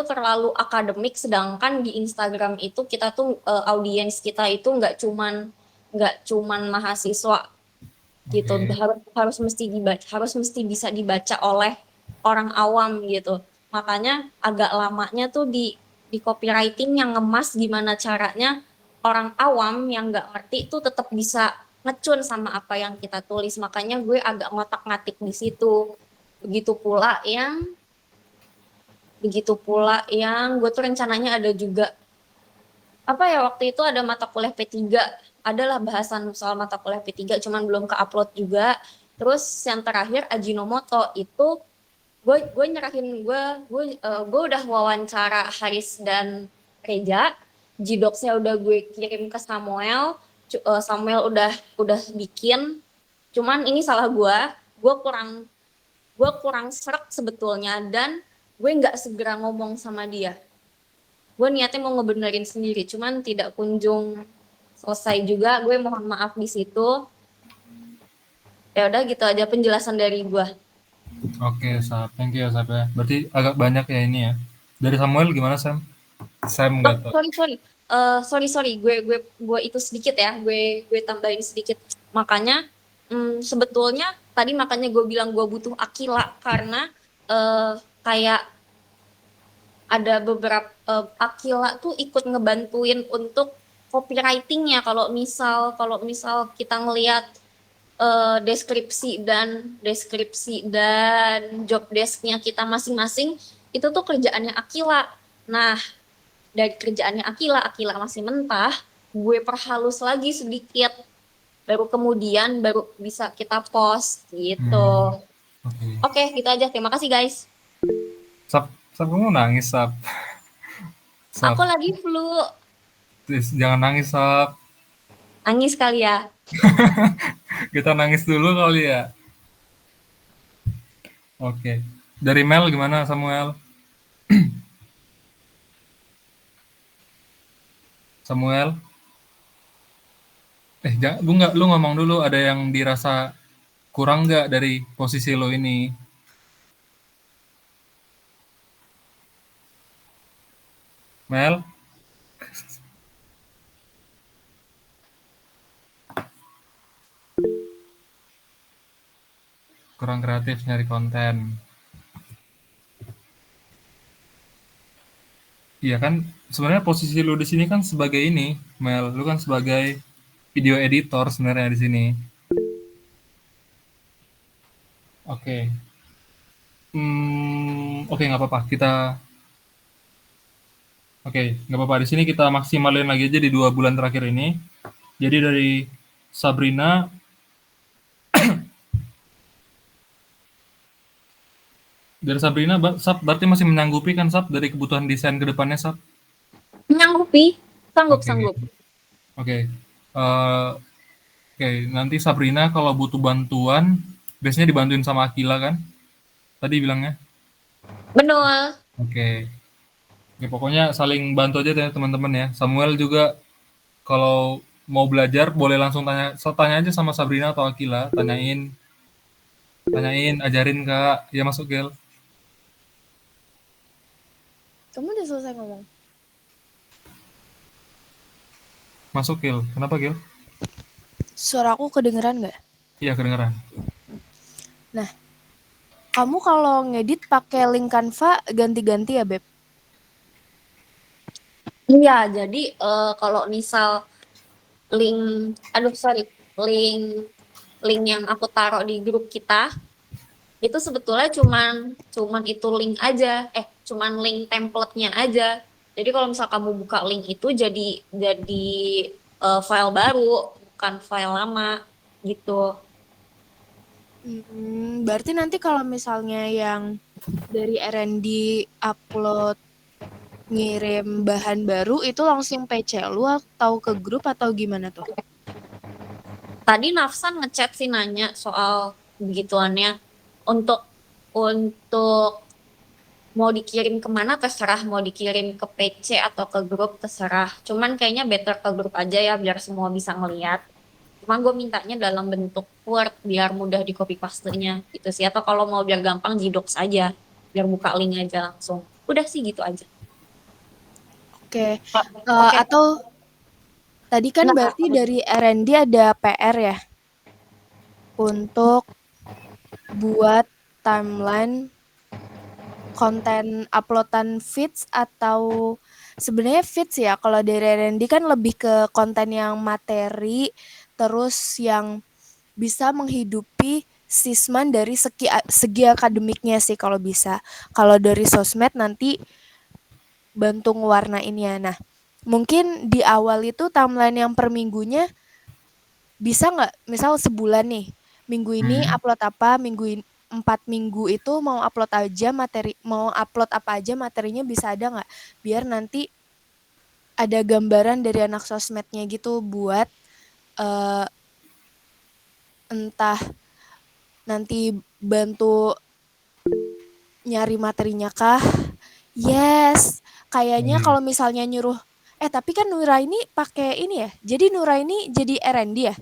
terlalu akademik, sedangkan di Instagram itu kita tuh audiens kita itu nggak cuman mahasiswa gitu, Oke. harus mesti bisa dibaca oleh orang awam gitu. Makanya agak lamanya tuh di copywriting yang ngemas gimana caranya orang awam yang nggak ngerti tuh tetap bisa ngecun sama apa yang kita tulis. Makanya gue agak ngotak-ngatik di situ. Begitu pula yang begitu pula yang gue tuh rencananya ada juga apa ya, waktu itu ada mata kuliah P3, adalah bahasan soal mata kuliah P3 cuman belum ke-upload juga. Terus yang terakhir Ajinomoto itu gue udah wawancara Haris dan Reja. Gdocs-nya udah gue kirim ke Samuel. Samuel udah bikin. Cuman ini salah gue kurang serak sebetulnya, dan gue nggak segera ngomong sama dia. Gue niatnya mau ngebenerin sendiri, cuman tidak kunjung selesai juga. Gue mohon maaf di situ. Ya udah gitu aja penjelasan dari gue. Oke, Sap. Thank you ya, Sap ya. Berarti agak banyak ya ini ya. Dari Samuel gimana, Sam? Sam Oh, nggak tahu. sorry. Gue itu sedikit ya. Gue tambahin sedikit. Makanya sebetulnya tadi makanya gue bilang gue butuh Akila karena kayak ada beberapa Akila tuh ikut ngebantuin untuk copywritingnya. Kalau misal kita ngelihat deskripsi dan job desknya kita masing-masing itu tuh kerjaannya Akila. Nah, dari kerjaannya Akila masih mentah, gue perhalus lagi sedikit, baru bisa kita post gitu. Oke. Oke, gitu aja. Terima kasih guys. Sap, Sap kamu nangis, Sap. Sap, Aku lagi flu, please, jangan nangis, Sap. nangis kali ya. Kita nangis dulu kali ya. Oke. Dari Mel gimana, Samuel? Samuel? Lu ngomong dulu, ada yang dirasa kurang nggak dari posisi lo ini? Mel? kurang kreatif nyari konten. Iya kan, sebenarnya posisi lu di sini kan sebagai ini, Mel, lu kan sebagai video editor sebenarnya di sini. Oke. Oke, nggak apa-apa. Oke, nggak apa-apa. Di sini kita maksimalin lagi aja di 2 bulan terakhir ini. Jadi dari Sabrina, Sab berarti masih menyanggupi kan, Sab, dari kebutuhan desain ke depannya, Sab? Menyanggupi, Oke. sanggup. Oke. Eh, Oke, nanti Sabrina kalau butuh bantuan, biasanya dibantuin sama Akila kan? Tadi bilangnya. Benar. Oke. Ya, pokoknya saling bantu aja deh teman-teman ya. Samuel juga kalau mau belajar boleh langsung tanya aja sama Sabrina atau Akila, tanyain, ajarin Kak. Ya masuk Gel. Kamu udah selesai ngomong? Masuk Gel. Kenapa Gel? Suara aku kedengeran nggak? Iya kedengeran. Nah, kamu kalau ngedit pakai link Canva ganti-ganti ya, Beb? Iya, jadi kalau misal link yang aku taruh di grup kita itu sebetulnya cuman itu link aja, cuman link template-nya aja. Jadi kalau misal kamu buka link itu jadi file baru, bukan file lama gitu. Berarti nanti kalau misalnya yang dari R&D upload ngirim bahan baru itu langsung PC lu atau ke grup atau gimana tuh? Tadi Nafsan ngechat sih nanya soal begituannya. Untuk mau dikirim kemana terserah, mau dikirim ke PC atau ke grup terserah. Cuman kayaknya better ke grup aja ya biar semua bisa ngeliat. Cuma gue mintanya dalam bentuk Word biar mudah di copy paste-nya gitu sih. Atau kalau mau biar gampang Gdocs aja, biar buka link aja langsung. Udah sih gitu aja. Oke. Oke. Atau tadi kan Nah, berarti dari R&D ada PR ya untuk buat timeline konten uploadan feeds atau sebenarnya feeds ya, kalau dari R&D kan lebih ke konten yang materi terus yang bisa menghidupi sisman dari segi akademiknya sih kalau bisa. Kalau dari sosmed nanti bantu ngewarnainnya. Nah, mungkin di awal itu timeline yang per minggunya bisa nggak? Misal sebulan nih, minggu ini upload apa, 4 minggu itu mau upload apa aja materinya bisa ada nggak? Biar nanti ada gambaran dari anak sosmednya gitu buat entah nanti bantu nyari materinya kah? Yes, kayaknya kalau misalnya nyuruh, tapi kan Nuraini pakai ini ya, jadi Nuraini jadi R&D ya?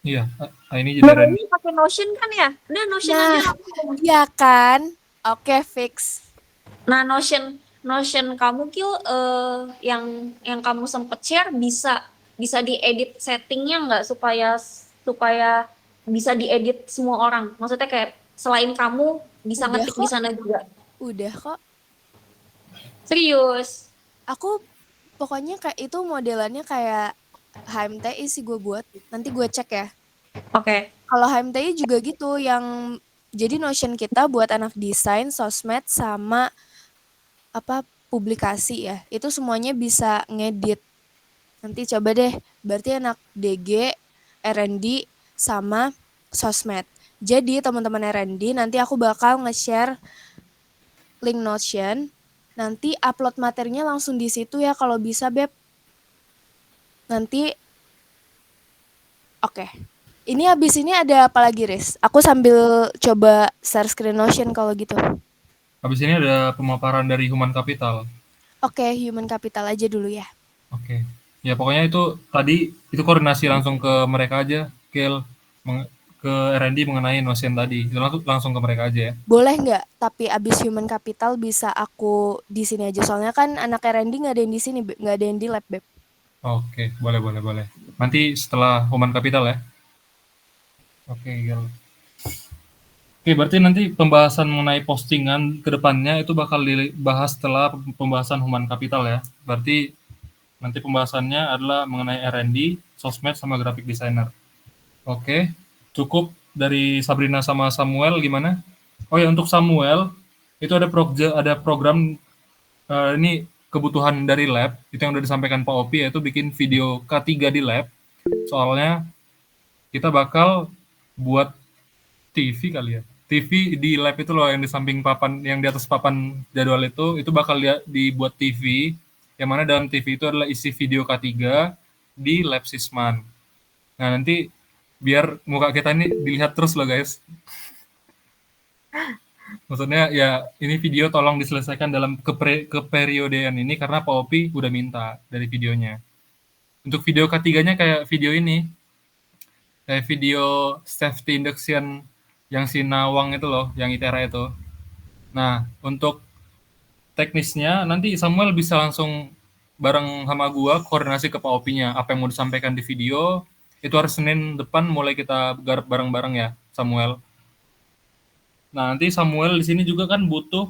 Iya, ini jadi Randy. ini pakai Notion kan ya? Udah Notion aja langsung. Iya kan? Oke, fix. Nah, Notion kamu Kil yang kamu sempet share bisa diedit settingnya nggak supaya bisa diedit semua orang? Maksudnya kayak selain kamu bisa Udah ngetik kok. di sana juga. Udah kok. Serius. Aku pokoknya kayak itu modelannya kayak HMTI sih gue buat. Nanti gue cek ya. Oke. Kalau HMTI juga gitu yang jadi Notion kita buat anak desain, sosmed sama publikasi ya. Itu semuanya bisa ngedit. Nanti coba deh, berarti anak DG, R&D sama sosmed. Jadi teman-teman R&D nanti aku bakal nge-share link Notion. Nanti upload materinya langsung di situ ya kalau bisa, Beb. Nanti oke. Ini habis ini ada apa lagi, Riz? Aku sambil coba share screen Notion kalau gitu. Habis ini ada pemaparan dari Human Capital. Oke, Human Capital aja dulu ya. Oke. Ya pokoknya itu tadi itu koordinasi langsung ke mereka aja, ke R&D mengenai Notion tadi. Itu langsung ke mereka aja ya. Boleh nggak? Tapi abis Human Capital bisa aku di sini aja. Soalnya kan anak R&D nggak ada yang di sini, nggak ada yang di lab, Beb. Oke, boleh. Nanti setelah Human Capital ya. Oke, Gel. Oke, berarti nanti pembahasan mengenai postingan ke depannya itu bakal dibahas setelah pembahasan human capital ya. Berarti nanti pembahasannya adalah mengenai R&D, sosmed, sama graphic designer. Oke, cukup dari Sabrina sama Samuel gimana? Oh ya, untuk Samuel itu ada program ini kebutuhan dari lab itu yang udah disampaikan Pak Opi, yaitu bikin video K3 di lab. Soalnya kita bakal buat TV kali ya. TV di lab itu loh, yang di samping papan, yang di atas papan jadwal itu bakal dibuat TV, yang mana dalam TV itu adalah isi video K3 di lab Sisman. Nah, nanti biar muka kita ini dilihat terus loh guys. Maksudnya ya ini video tolong diselesaikan dalam keperiodean ini karena Pak Opi udah minta dari videonya. Untuk video K3-nya kayak video ini. Kayak video safety induction yang si Nawang itu loh, yang ITERA itu. Nah, untuk teknisnya nanti Samuel bisa langsung bareng sama gua koordinasi ke Pak Opi-nya. Apa yang mau disampaikan di video, itu harus Senin depan mulai kita garap bareng-bareng ya, Samuel. Nah, nanti Samuel di sini juga kan butuh,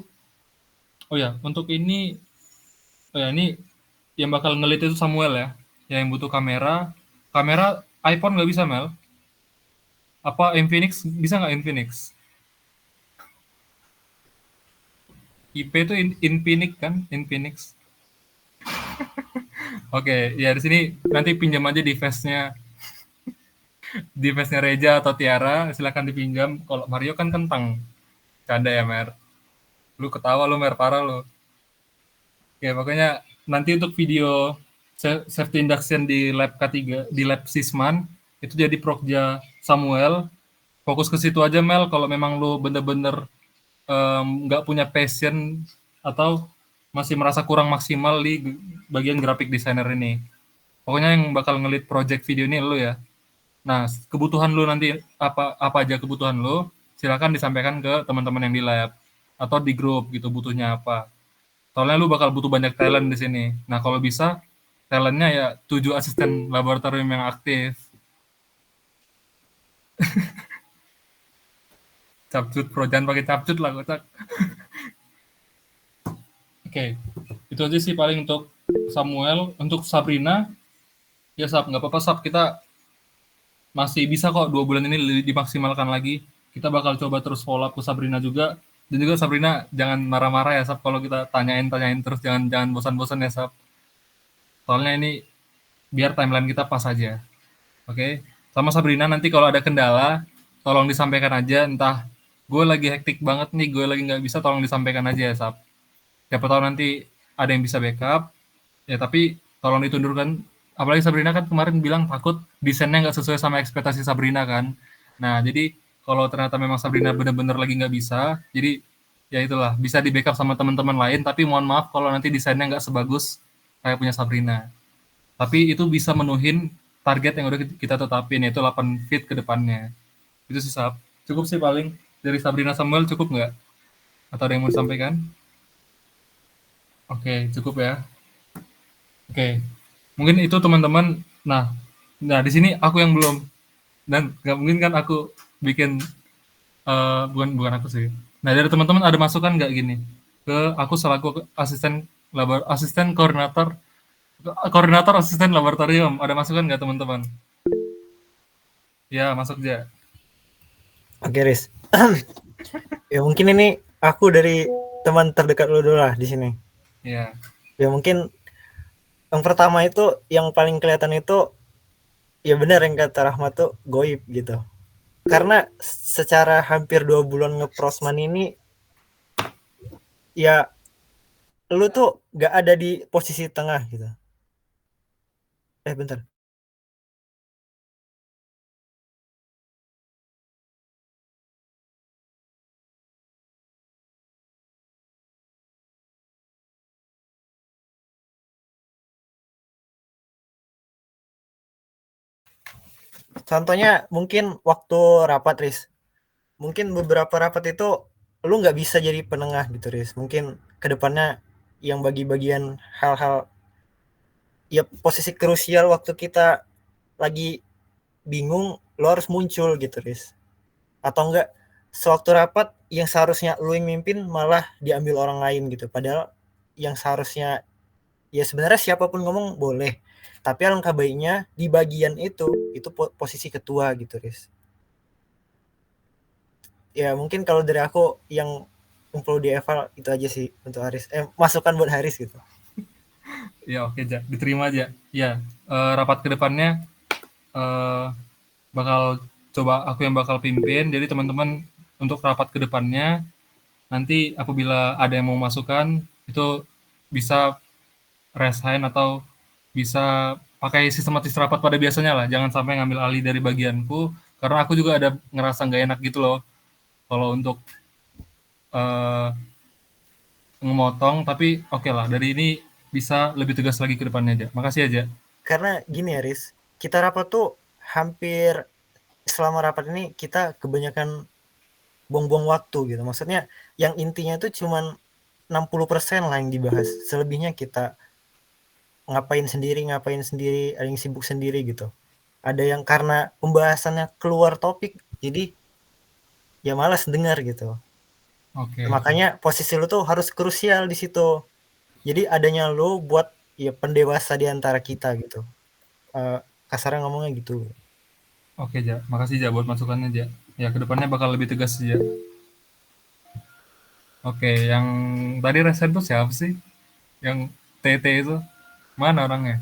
oh ya, untuk ini, oh ya, ini yang bakal ngelit itu Samuel ya, yang butuh kamera iPhone nggak bisa, Mel? Apa Infinix, bisa nggak Infinix? IP itu Infinix kan, Infinix. Oke, ya di sini nanti pinjam aja device-nya Reja atau Tiara, silakan dipinjam. Kalau Mario kan kentang. Canda ya, Mer. Lu ketawa lu, Mer, parah lu. Oke, pokoknya nanti untuk video safety induction di lab K3, di lab Sisman, itu jadi Prokja Samuel. Fokus ke situ aja, Mel. Kalau memang lu bener-bener nggak punya passion atau masih merasa kurang maksimal di bagian graphic designer ini. Pokoknya yang bakal ngelit project video ini lu ya. Nah, kebutuhan lu nanti apa aja kebutuhan lu, silakan disampaikan ke teman-teman yang di lab atau di grup gitu butuhnya apa. Soalnya lu bakal butuh banyak talent di sini. Nah, kalau bisa talentnya ya 7 asisten laboratorium yang aktif. Capcut pro, jangan pakai capcut lah kocak. Oke, itu aja sih paling untuk Samuel. Untuk Sabrina, ya Sab, nggak apa-apa Sab, kita masih bisa kok 2 bulan ini dimaksimalkan lagi. Kita bakal coba terus follow up ke Sabrina juga. Dan juga Sabrina jangan marah-marah ya Sab kalau kita tanyain terus, jangan bosan-bosan ya Sab. Soalnya ini biar timeline kita pas aja. Oke. Sama Sabrina nanti kalau ada kendala tolong disampaikan aja, entah gue lagi hektik banget nih, gue lagi nggak bisa, tolong disampaikan aja ya Sab. Siapa tahu nanti ada yang bisa backup. Ya tapi tolong ditundurkan. Apalagi Sabrina kan kemarin bilang takut desainnya nggak sesuai sama ekspektasi Sabrina kan. Nah, jadi kalau ternyata memang Sabrina benar-benar lagi nggak bisa, jadi ya itulah, bisa di backup sama teman-teman lain, tapi mohon maaf kalau nanti desainnya nggak sebagus kayak punya Sabrina. Tapi itu bisa menuhin target yang udah kita tetapin, yaitu 8 feet ke depannya. Itu sih, Sab. Cukup sih paling. Dari Sabrina Samuel cukup nggak? Atau ada yang mau disampaikan? Oke, cukup ya. Oke. Mungkin itu teman-teman. Nah di sini aku yang belum, dan nggak mungkin kan aku bikin bukan aku sih. Nah, dari teman-teman ada masukan nggak gini ke aku selaku asisten koordinator asisten laboratorium, ada masukan nggak teman-teman? Ya, masuk aja. Oke, Riz. Ya mungkin ini aku dari teman terdekat lu dulu lah di sini. Ya. Ya mungkin yang pertama itu yang paling kelihatan itu ya benar yang kata Rahmat tuh goib gitu. Karena secara hampir 2 bulan ngeprosman ini ya lu tuh gak ada di posisi tengah gitu. Bentar. Contohnya mungkin waktu rapat, Riz. Mungkin beberapa rapat itu lu nggak bisa jadi penengah gitu, Riz. Mungkin kedepannya yang bagi-bagian hal-hal ya posisi krusial waktu kita lagi bingung, lo harus muncul gitu, Riz. Atau enggak sewaktu rapat yang seharusnya lu yang mimpin malah diambil orang lain gitu. Padahal yang seharusnya ya sebenarnya siapapun ngomong boleh. Tapi alangkah baiknya di bagian itu posisi ketua gitu, Riz. Ya mungkin kalau dari aku yang perlu dieval itu aja sih untuk Haris. Masukan buat Haris gitu. Ya oke Ja, diterima aja. Ya, rapat ke depannya bakal coba aku yang bakal pimpin. Jadi teman-teman untuk rapat ke depannya nanti apabila ada yang mau masukan itu bisa raise hand atau bisa pakai sistematis rapat pada biasanya lah. Jangan sampai ngambil alih dari bagianku karena aku juga ada ngerasa nggak enak gitu loh kalau untuk ngemotong. Tapi oke lah, dari ini bisa lebih tegas lagi ke depannya aja. Makasih aja. Karena gini Haris, kita rapat tuh hampir selama rapat ini kita kebanyakan buang-buang waktu gitu. Maksudnya yang intinya tuh cuman 60% lah yang dibahas. Selebihnya kita ngapain sendiri, ada yang sibuk sendiri gitu. Ada yang karena pembahasannya keluar topik, jadi ya malas dengar gitu. Oke. Makanya posisi lu tuh harus krusial di situ. Jadi adanya lu buat ya pendewasa di antara kita gitu. Kasarnya ngomongnya gitu. Oke Ja, makasih Ja buat masukannya Ja. Ya kedepannya bakal lebih tegas Ja. Oke, yang tadi resen tuh siapa sih? Yang TT itu mana orangnya?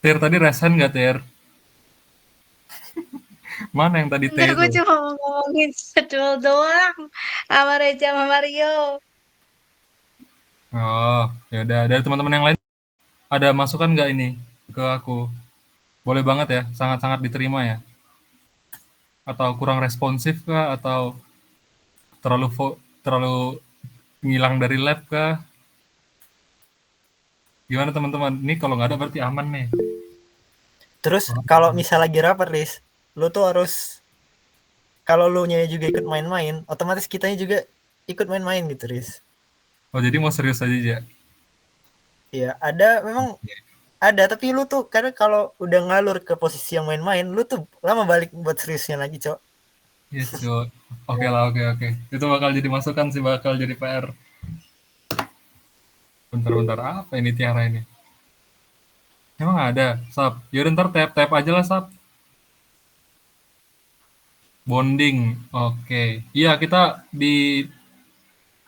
Tir tadi resen nggak Tir? Mana yang tadi T Enggak, gue itu? cuma mau ngomongin jadwal doang sama Reja sama Mario. Oh, ya udah. Dari teman-teman yang lain ada masukan nggak ini ke aku? Boleh banget ya, sangat-sangat diterima ya. Atau kurang responsif kah? Atau terlalu ngilang dari lab kah? Gimana teman-teman? Ini kalau nggak ada berarti aman nih. Terus kalau misal lagi rapat, Riz, lu tuh harus kalau lu nya juga ikut main-main, otomatis kitanya juga ikut main-main gitu, Riz. Oh, jadi mau serius aja ya? Iya, ada memang ada, tapi lu tuh karena kalau udah ngalur ke posisi yang main-main, lu tuh lama balik buat seriusnya lagi, Cok. Iya, Cok. Oke lah, oke. Itu bakal jadi masukan sih, bakal jadi PR. Bentar-bentar, apa ini Tiara ini? Emang ada, Sap? Yaudah ntar tap aja lah, Sap. Bonding, oke. Iya, kita di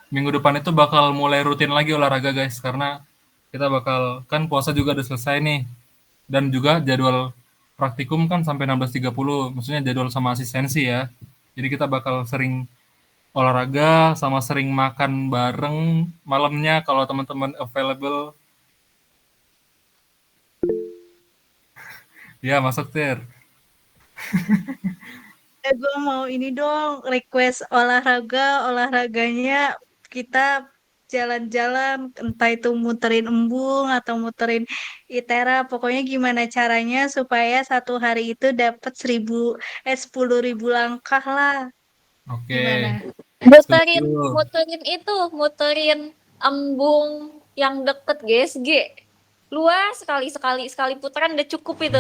minggu depan itu bakal mulai rutin lagi olahraga, guys. Karena kita bakal, kan puasa juga udah selesai nih. Dan juga jadwal praktikum kan sampai 16.30. Maksudnya jadwal sama asistensi ya. Jadi kita bakal sering olahraga sama sering makan bareng malamnya kalau teman-teman available. Ya, masuk Tir. Gue mau ini dong, request olahraganya kita jalan-jalan, entah itu muterin embung atau muterin ITERA, pokoknya gimana caranya supaya satu hari itu dapat 10.000 langkah lah. Oke. Gimana? Muterin Setuju. muterin embung yang deket GSG. Luas sekali putaran udah cukup itu.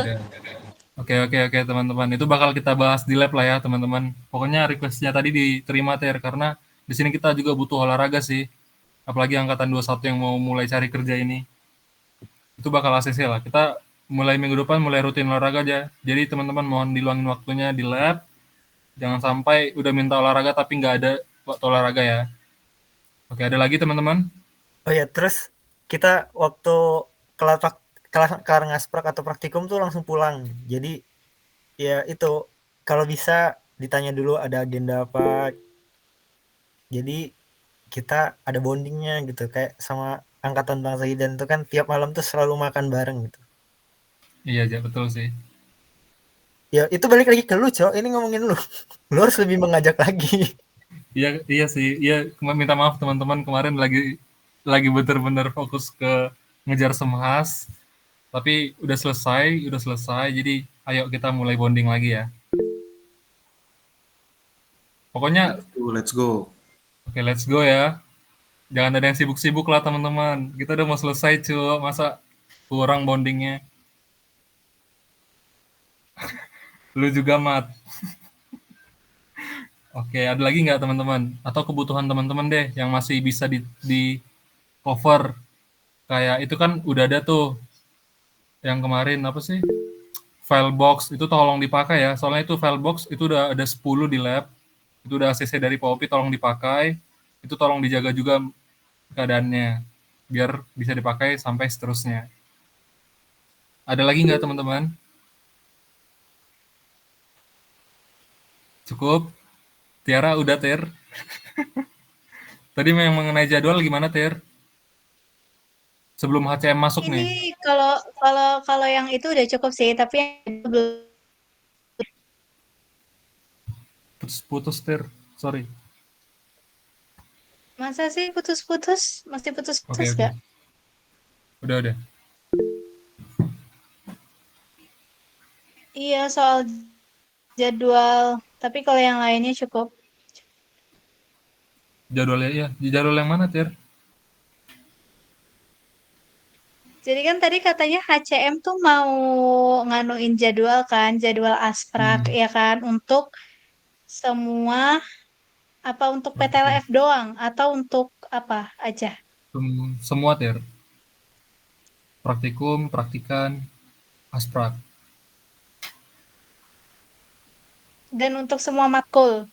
Oke teman-teman. Itu bakal kita bahas di lab lah ya teman-teman. Pokoknya requestnya tadi diterima Ter karena di sini kita juga butuh olahraga sih. Apalagi angkatan 21 yang mau mulai cari kerja ini. Itu bakal ACC lah. Kita mulai minggu depan mulai rutin olahraga aja. Jadi teman-teman mohon diluangin waktunya di lab. Jangan sampai udah minta olahraga tapi nggak ada waktu olahraga ya. Oke, ada lagi teman-teman? Oh ya, terus kita waktu kelar ngasprak atau praktikum tuh langsung pulang. Jadi ya itu kalau bisa ditanya dulu ada agenda apa. Jadi kita ada bondingnya gitu kayak sama angkatan Bang Zahidan itu kan tiap malam tuh selalu makan bareng gitu. Iya, ja, betul sih. Ya itu balik lagi ke lu, Cok. Ini ngomongin lu. Lu harus lebih mengajak lagi. Iya sih. Iya, minta maaf teman-teman kemarin lagi bener-bener fokus ke ngejar semhas. Tapi udah selesai. Jadi ayo kita mulai bonding lagi ya. Pokoknya Let's go. oke, let's go ya. Jangan ada yang sibuk-sibuk lah teman-teman. Kita udah mau selesai cuy. Masa kurang bondingnya. Lu juga, Mat. Oke, ada lagi nggak teman-teman? Atau kebutuhan teman-teman deh yang masih bisa di cover. Kayak itu kan udah ada tuh yang kemarin apa sih? File box itu tolong dipakai ya. Soalnya itu file box itu udah ada 10 di lab. Itu udah ACC dari POP tolong dipakai. Itu tolong dijaga juga keadaannya biar bisa dipakai sampai seterusnya. Ada lagi nggak teman-teman? Cukup? Tiara udah, Ter? Tadi yang mengenai jadwal gimana, Ter? Sebelum HCM masuk nih. Ini kalau kalau kalau yang itu udah cukup sih, tapi yang belum. Putus, Ter. Sorry. Masa sih putus-putus? Masih Oke, putus-putus oke. gak? Udah. Iya, soal jadwal. Tapi kalau yang lainnya cukup. Jadwalnya ya. Jadwal yang mana, Ter? Jadi kan tadi katanya HCM tuh mau nganuin jadwal kan, jadwal asprak ya kan, untuk semua apa untuk Oke. PTLF doang atau untuk apa aja? Semua, Ter. Praktikum, praktikan, asprak. Dan untuk semua matkul.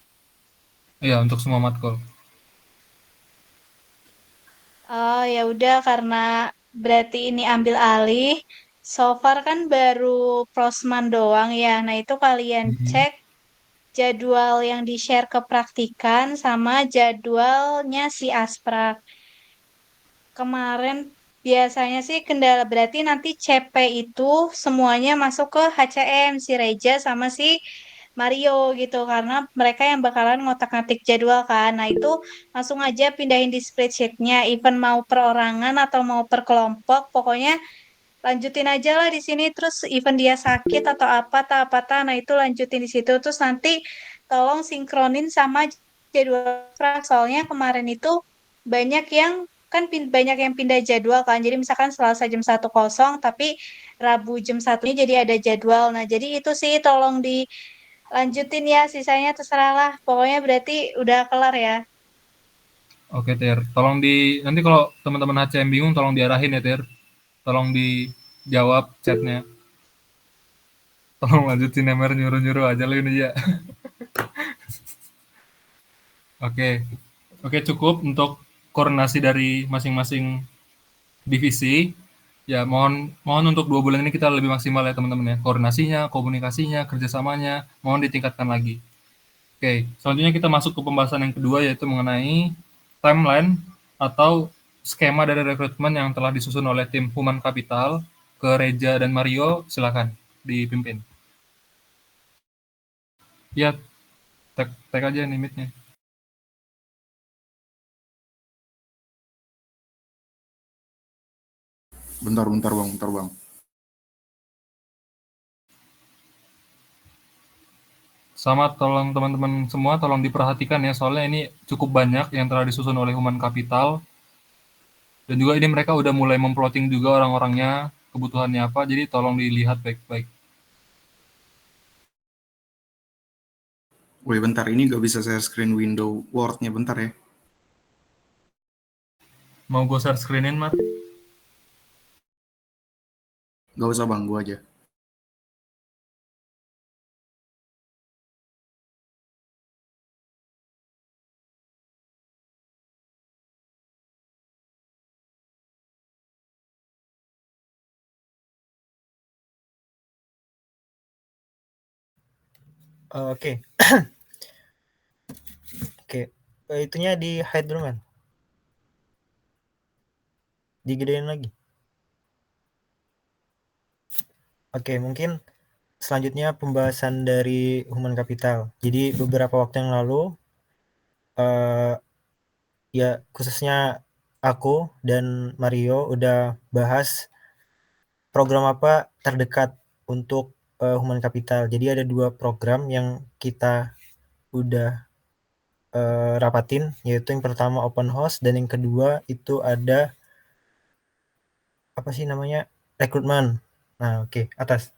Iya, untuk semua matkul. Oh ya udah karena berarti ini ambil alih. So far kan baru prosman doang ya. Nah itu kalian cek jadwal yang di-share ke praktikan sama jadwalnya si asprak. Kemarin biasanya sih kendala berarti nanti CP itu semuanya masuk ke HCM si Reja sama si Mario gitu karena mereka yang bakalan ngotak-ngatik jadwal kan. Nah itu langsung aja pindahin di spreadsheetnya, even mau perorangan atau mau per kelompok, pokoknya lanjutin aja lah di sini. Terus even dia sakit atau apa, nah itu lanjutin di situ. Terus nanti tolong sinkronin sama jadwal prak. Soalnya kemarin itu banyak yang kan banyak yang pindah jadwal kan. Jadi misalkan Selasa jam 1 kosong, tapi Rabu jam 1-nya jadi ada jadwal. Nah, jadi itu sih tolong dilanjutin ya, sisanya terserah lah. Pokoknya berarti udah kelar ya. Oke, Ter. Tolong nanti kalau teman-teman HCM bingung tolong diarahin ya, Ter. Tolong dijawab chatnya. Tolong lanjutin Emer nyuruh-nyuruh aja lo ini ya. Oke. Oke, cukup untuk koordinasi dari masing-masing divisi. Ya, mohon untuk 2 bulan ini kita lebih maksimal ya, teman-teman ya. Koordinasinya, komunikasinya, kerjasamanya, mohon ditingkatkan lagi. Oke, selanjutnya kita masuk ke pembahasan yang kedua, yaitu mengenai timeline atau skema dari rekrutmen yang telah disusun oleh tim Human Capital ke Reja dan Mario. Silakan dipimpin. Ya, tag aja nih mic-nya. Bentar bang. Sama tolong teman-teman semua tolong diperhatikan ya, soalnya ini cukup banyak yang telah disusun oleh Human Capital. Dan juga ini mereka udah mulai memplotting juga orang-orangnya, kebutuhannya apa, jadi tolong dilihat baik-baik. Woi bentar, ini gak bisa share screen window Word-nya, bentar ya. Mau gue share screen-in, Mat? Gak usah bang, gue aja. Oke. Oke. Itunya di hide dulu kan? Digedein lagi. Oke, mungkin selanjutnya pembahasan dari Human Capital. Jadi beberapa waktu yang lalu, ya khususnya aku dan Mario udah bahas program apa terdekat untuk Human Capital. Jadi ada 2 program yang kita udah rapatin, yaitu yang pertama open house dan yang kedua itu ada apa sih namanya, rekrutmen. Nah, oke, atas.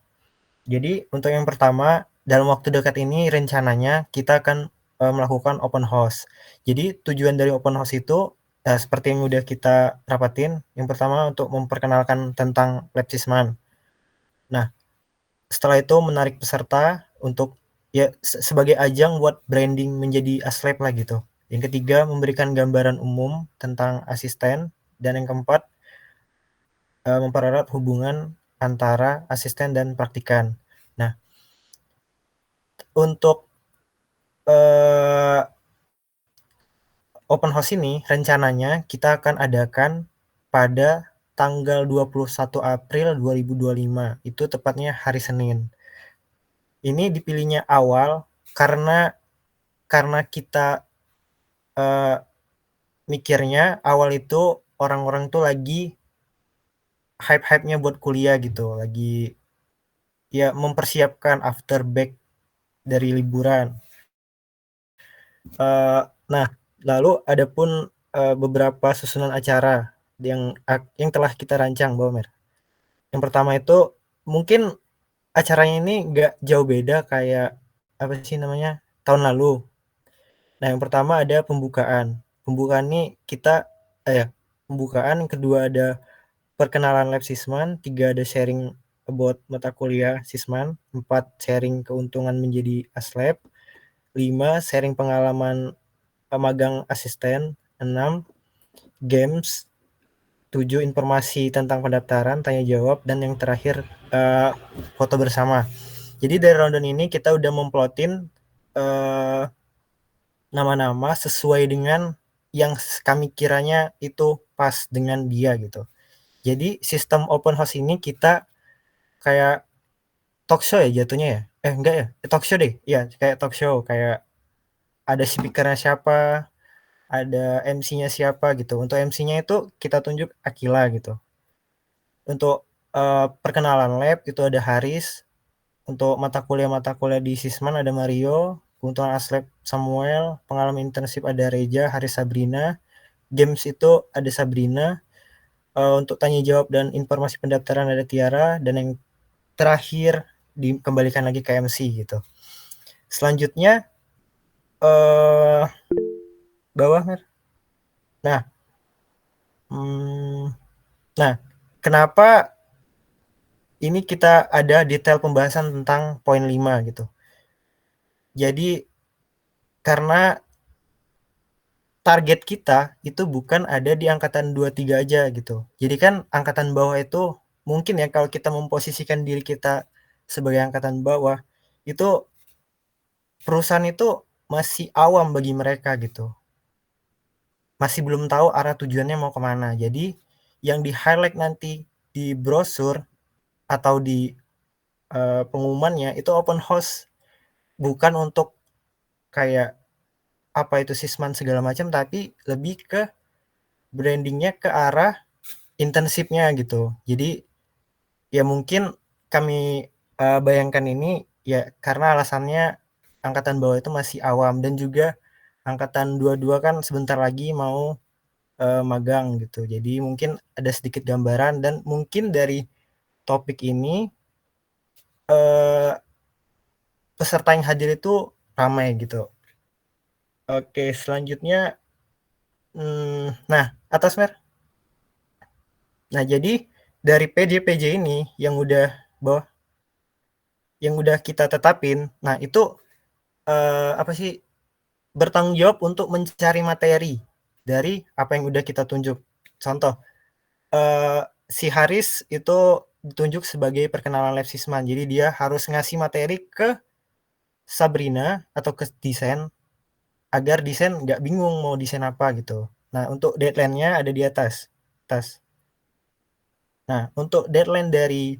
Jadi untuk yang pertama dalam waktu dekat ini rencananya kita akan melakukan open house. Jadi tujuan dari open house itu seperti yang udah kita rapatin, yang pertama untuk memperkenalkan tentang lab Sisman. Nah, setelah itu menarik peserta untuk ya sebagai ajang buat branding menjadi aslab lah gitu. Yang ketiga, memberikan gambaran umum tentang asisten, dan yang keempat, mempererat hubungan antara asisten dan praktikan. Nah, untuk open house ini rencananya kita akan adakan pada tanggal 21 April 2025, itu tepatnya hari Senin. Ini dipilihnya awal karena kita mikirnya awal itu orang-orang tuh lagi hype-hypenya buat kuliah gitu, lagi ya mempersiapkan after back dari liburan. Nah, lalu ada pun beberapa susunan acara yang telah kita rancang, Bomer. Yang pertama itu mungkin acaranya ini nggak jauh beda kayak apa sih namanya tahun lalu. Nah, yang pertama ada pembukaan. Pembukaan ini kita pembukaan, yang kedua ada perkenalan lab Sisman, 3 ada sharing about mata kuliah Sisman, 4 sharing keuntungan menjadi aslab, 5 sharing pengalaman magang asisten, 6 games, 7 informasi tentang pendaftaran, tanya jawab, dan yang terakhir foto bersama. Jadi dari rundown ini kita udah memplotin nama-nama sesuai dengan yang kami kiranya itu pas dengan dia gitu. Jadi sistem open house ini kita kayak talk show ya jatuhnya ya? Enggak ya? Talk show deh. Ya, kayak talk show, kayak ada speakernya siapa, ada MC-nya siapa gitu. Untuk MC-nya itu kita tunjuk Akila gitu. Untuk perkenalan lab itu ada Haris. Untuk mata kuliah di Sisman ada Mario. Keuntungan aslab Samuel. Pengalaman internship ada Reja, Haris, Sabrina. Games itu ada Sabrina. Untuk tanya jawab dan informasi pendaftaran ada Tiara. Dan yang terakhir dikembalikan lagi ke MC gitu. Selanjutnya bawah Mer. Nah, kenapa ini kita ada detail pembahasan tentang poin 5 gitu. Jadi karena target kita itu bukan ada di angkatan 23 aja gitu. Jadi kan angkatan bawah itu mungkin ya kalau kita memposisikan diri kita sebagai angkatan bawah, itu perusahaan itu masih awam bagi mereka gitu. Masih belum tahu arah tujuannya mau kemana. Jadi yang di-highlight nanti di brosur atau di pengumumannya itu open house, bukan untuk kayak apa itu Sisman segala macam, tapi lebih ke brandingnya ke arah internshipnya gitu. Jadi ya mungkin kami bayangkan ini ya karena alasannya angkatan bawah itu masih awam, dan juga angkatan 22 kan sebentar lagi mau magang gitu. Jadi mungkin ada sedikit gambaran, dan mungkin dari topik ini peserta yang hadir itu ramai gitu. Oke, selanjutnya nah, atas Mer. Nah, jadi dari PJ ini yang udah kita tetapin, nah itu apa sih, bertanggung jawab untuk mencari materi dari apa yang udah kita tunjuk. Contoh, si Haris itu ditunjuk sebagai perkenalan lab Sisman. Jadi dia harus ngasih materi ke Sabrina atau ke desain agar desain nggak bingung mau desain apa gitu. Nah, untuk deadline-nya ada di atas. Nah, untuk deadline dari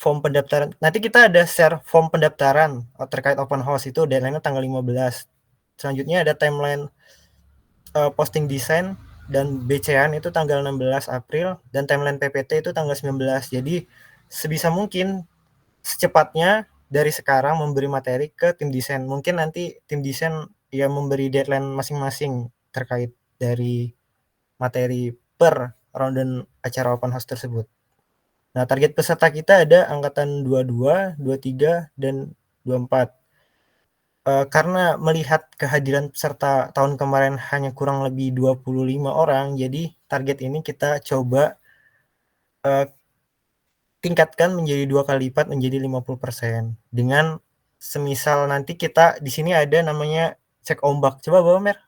form pendaftaran, nanti kita ada share form pendaftaran terkait open house, itu deadline-nya tanggal 15. Selanjutnya ada timeline posting desain dan BCAN itu tanggal 16 April, dan timeline PPT itu tanggal 19. Jadi sebisa mungkin secepatnya dari sekarang memberi materi ke tim desain. Mungkin nanti tim desain ya memberi deadline masing-masing terkait dari materi per rundown acara open house tersebut. Nah, target peserta kita ada angkatan 22, 23, dan 24. Karena melihat kehadiran peserta tahun kemarin hanya kurang lebih 25 orang, jadi target ini kita coba tingkatkan menjadi 2 kali lipat menjadi 50%. Dengan semisal nanti kita di sini ada namanya cek ombak. Coba bawa Mer.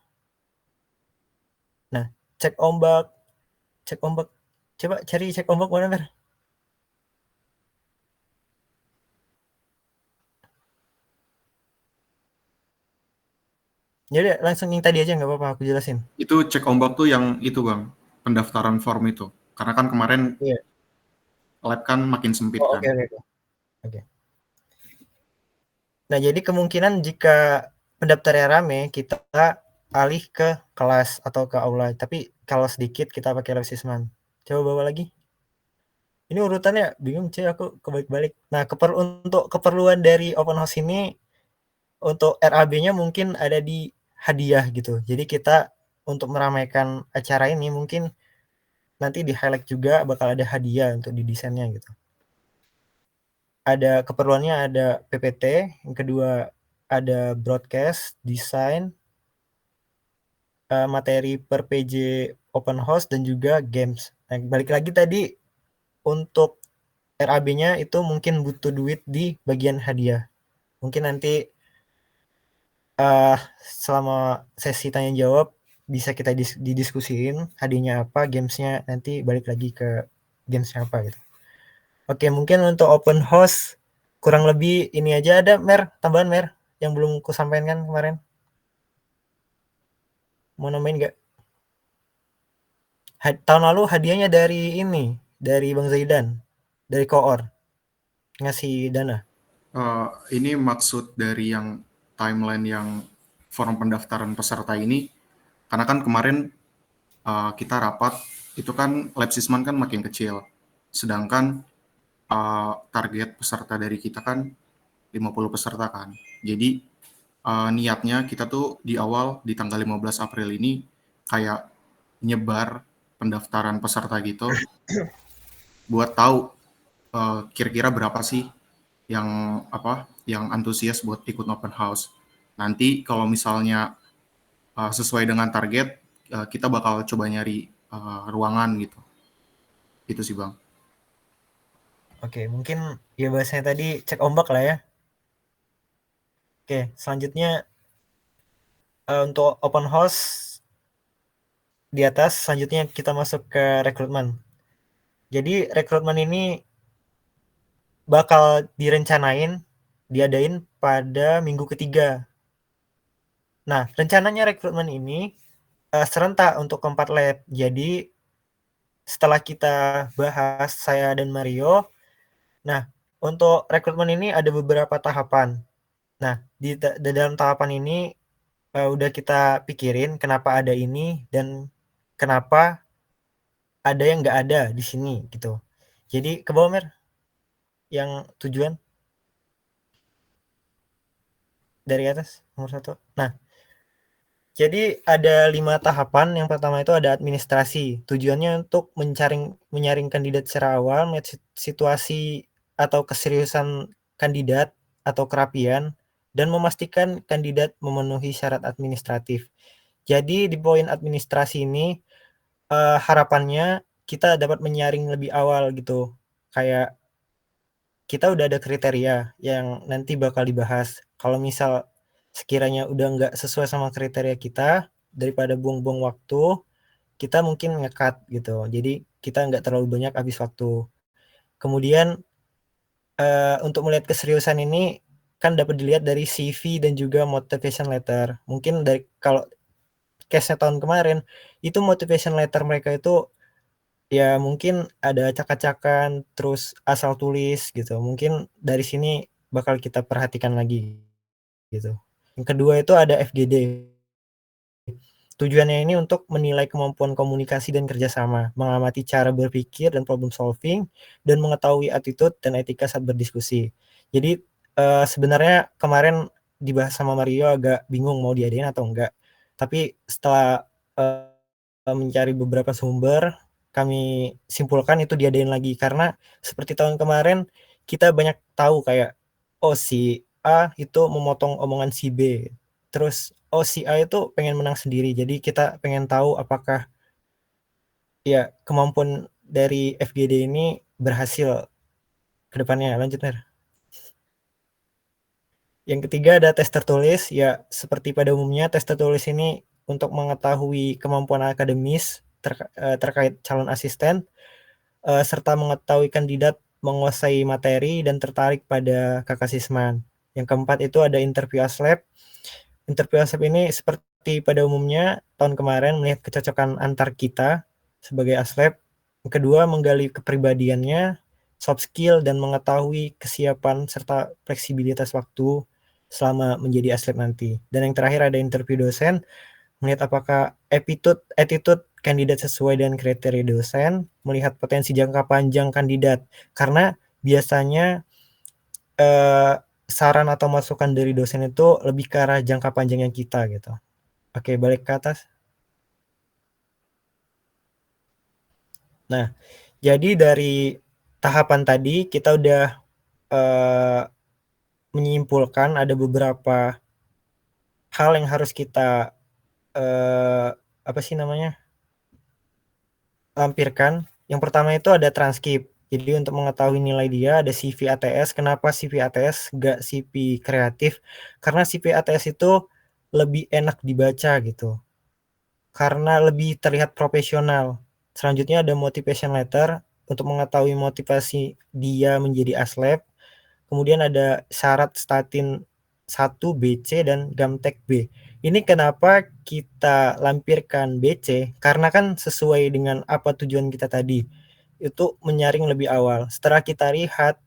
Nah, cek ombak. Coba cari cek ombak mana Mer? Jadi langsung yang tadi aja nggak apa-apa, aku jelasin. Itu cek ombak tuh yang itu Bang, pendaftaran form itu. Karena kan kemarin Iya. lab kan makin sempit Oh, kan. Oke. Nah, jadi kemungkinan jika pendaftarnya rame, kita alih ke kelas atau ke aula. Tapi kalau sedikit kita pakai lab sisman. Coba bawa lagi. Ini urutannya bingung cuy, aku kebalik-balik. Nah, untuk keperluan dari open house ini, untuk RAB-nya mungkin ada di hadiah gitu. Jadi kita untuk meramaikan acara ini mungkin nanti di highlight juga bakal ada hadiah untuk di desainnya gitu. Ada keperluannya ada PPT, yang kedua ada broadcast, desain, materi per PJ open house dan juga games. Nah, balik lagi tadi untuk RAB-nya itu mungkin butuh duit di bagian hadiah. Mungkin nanti selama sesi tanya jawab bisa kita didiskusiin hadiahnya apa, gamesnya nanti balik lagi ke gamesnya apa gitu. Oke, mungkin untuk open house kurang lebih ini aja. Ada tambahan Mer yang belum ku sampaikan kemarin? Mau nambahin nggak? Tahun lalu hadiahnya dari Bang Zaidan, dari Koor, ngasih dana. Ini maksud dari yang timeline yang form pendaftaran peserta ini, karena kan kemarin kita rapat, itu kan lab sisman kan makin kecil. Sedangkan target peserta dari kita kan 50 peserta kan. Jadi niatnya kita tuh di awal di tanggal 15 April ini kayak nyebar pendaftaran peserta gitu buat tahu kira-kira berapa sih yang antusias buat ikut open house. Nanti kalau misalnya sesuai dengan target, kita bakal coba nyari ruangan gitu. Itu sih Bang. Oke, mungkin ya bahasanya tadi cek ombak lah ya. Oke, selanjutnya untuk open house di atas, selanjutnya kita masuk ke rekrutmen. Jadi rekrutmen ini bakal diadain pada minggu ketiga. Nah, rencananya rekrutmen ini serentak untuk keempat lab. Jadi setelah kita bahas, saya dan Mario, nah untuk rekrutmen ini ada beberapa tahapan. Nah, di dalam tahapan ini udah kita pikirin kenapa ada ini dan kenapa ada yang nggak ada di sini gitu. Jadi ke bawah Mer, yang tujuan dari atas nomor 1. Nah, jadi ada 5 tahapan. Yang pertama itu ada administrasi. Tujuannya untuk menyaring kandidat secara awal, melihat situasi atau keseriusan kandidat atau kerapian, dan memastikan kandidat memenuhi syarat administratif. Jadi di poin administrasi ini harapannya kita dapat menyaring lebih awal gitu. Kayak kita udah ada kriteria yang nanti bakal dibahas. Kalau misal sekiranya udah nggak sesuai sama kriteria kita, daripada buang-buang waktu, kita mungkin nge-cut gitu. Jadi kita nggak terlalu banyak habis waktu. Kemudian untuk melihat keseriusan ini kan dapat dilihat dari CV dan juga motivation letter. Mungkin dari kalau case-nya tahun kemarin, itu motivation letter mereka itu ya mungkin ada acak-acakan, terus asal tulis gitu. Mungkin dari sini bakal kita perhatikan lagi gitu. Yang kedua itu ada FGD. Tujuannya ini untuk menilai kemampuan komunikasi dan kerjasama, mengamati cara berpikir dan problem solving, dan mengetahui attitude dan etika saat berdiskusi. Jadi sebenarnya kemarin dibahas sama Mario agak bingung mau diadain atau enggak. Tapi setelah mencari beberapa sumber, kami simpulkan itu diadain lagi. Karena seperti tahun kemarin kita banyak tahu kayak, oh si A itu memotong omongan si B. Terus oh si A itu pengen menang sendiri. Jadi kita pengen tahu apakah ya kemampuan dari FGD ini berhasil ke depannya. Lanjut, Mer. Yang ketiga ada tes tertulis. Ya seperti pada umumnya tes tertulis ini untuk mengetahui kemampuan akademis terkait calon asisten, serta mengetahui kandidat menguasai materi dan tertarik pada kakak sisman. Yang keempat itu ada interview aslab. Interview aslab ini seperti pada umumnya tahun kemarin melihat kecocokan antar kita sebagai aslab. Yang kedua menggali kepribadiannya, soft skill, dan mengetahui kesiapan serta fleksibilitas waktu selama menjadi aslab nanti. Dan yang terakhir ada interview dosen, melihat apakah attitude kandidat sesuai dengan kriteria dosen, melihat potensi jangka panjang kandidat. Karena biasanya saran atau masukan dari dosen itu lebih ke arah jangka panjangnya kita gitu. Oke, balik ke atas. Nah, jadi dari tahapan tadi kita udah menyimpulkan ada beberapa hal yang harus kita lampirkan. Yang pertama itu ada transkrip. Jadi untuk mengetahui nilai dia ada CV ATS. Kenapa CV ATS gak CV kreatif? Karena CV ATS itu lebih enak dibaca gitu. Karena lebih terlihat profesional. Selanjutnya ada motivation letter untuk mengetahui motivasi dia menjadi aslab. Kemudian ada syarat statin 1 BC dan Gamtek B. Ini kenapa kita lampirkan BC? Karena kan sesuai dengan apa tujuan kita tadi. Itu menyaring lebih awal. Setelah kita lihat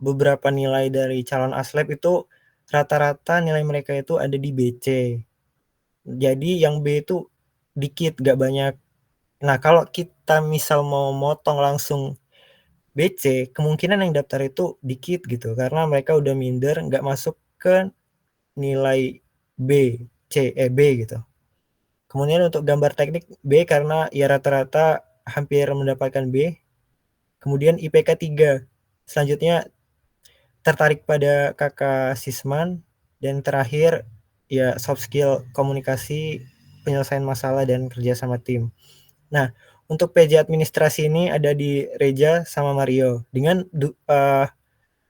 beberapa nilai dari calon aslab itu rata-rata nilai mereka itu ada di BC. Jadi yang B itu dikit, gak banyak. Nah, kalau kita misal mau motong langsung BC, kemungkinan yang daftar itu dikit gitu. Karena mereka udah minder, gak masuk ke nilai B gitu. Kemudian untuk gambar teknik B karena ya rata-rata hampir mendapatkan B. Kemudian IPK 3. Selanjutnya tertarik pada kakak sisman. Dan terakhir ya soft skill komunikasi, penyelesaian masalah, dan kerja sama tim. Nah, untuk PJ administrasi ini ada di Reja sama Mario. Dengan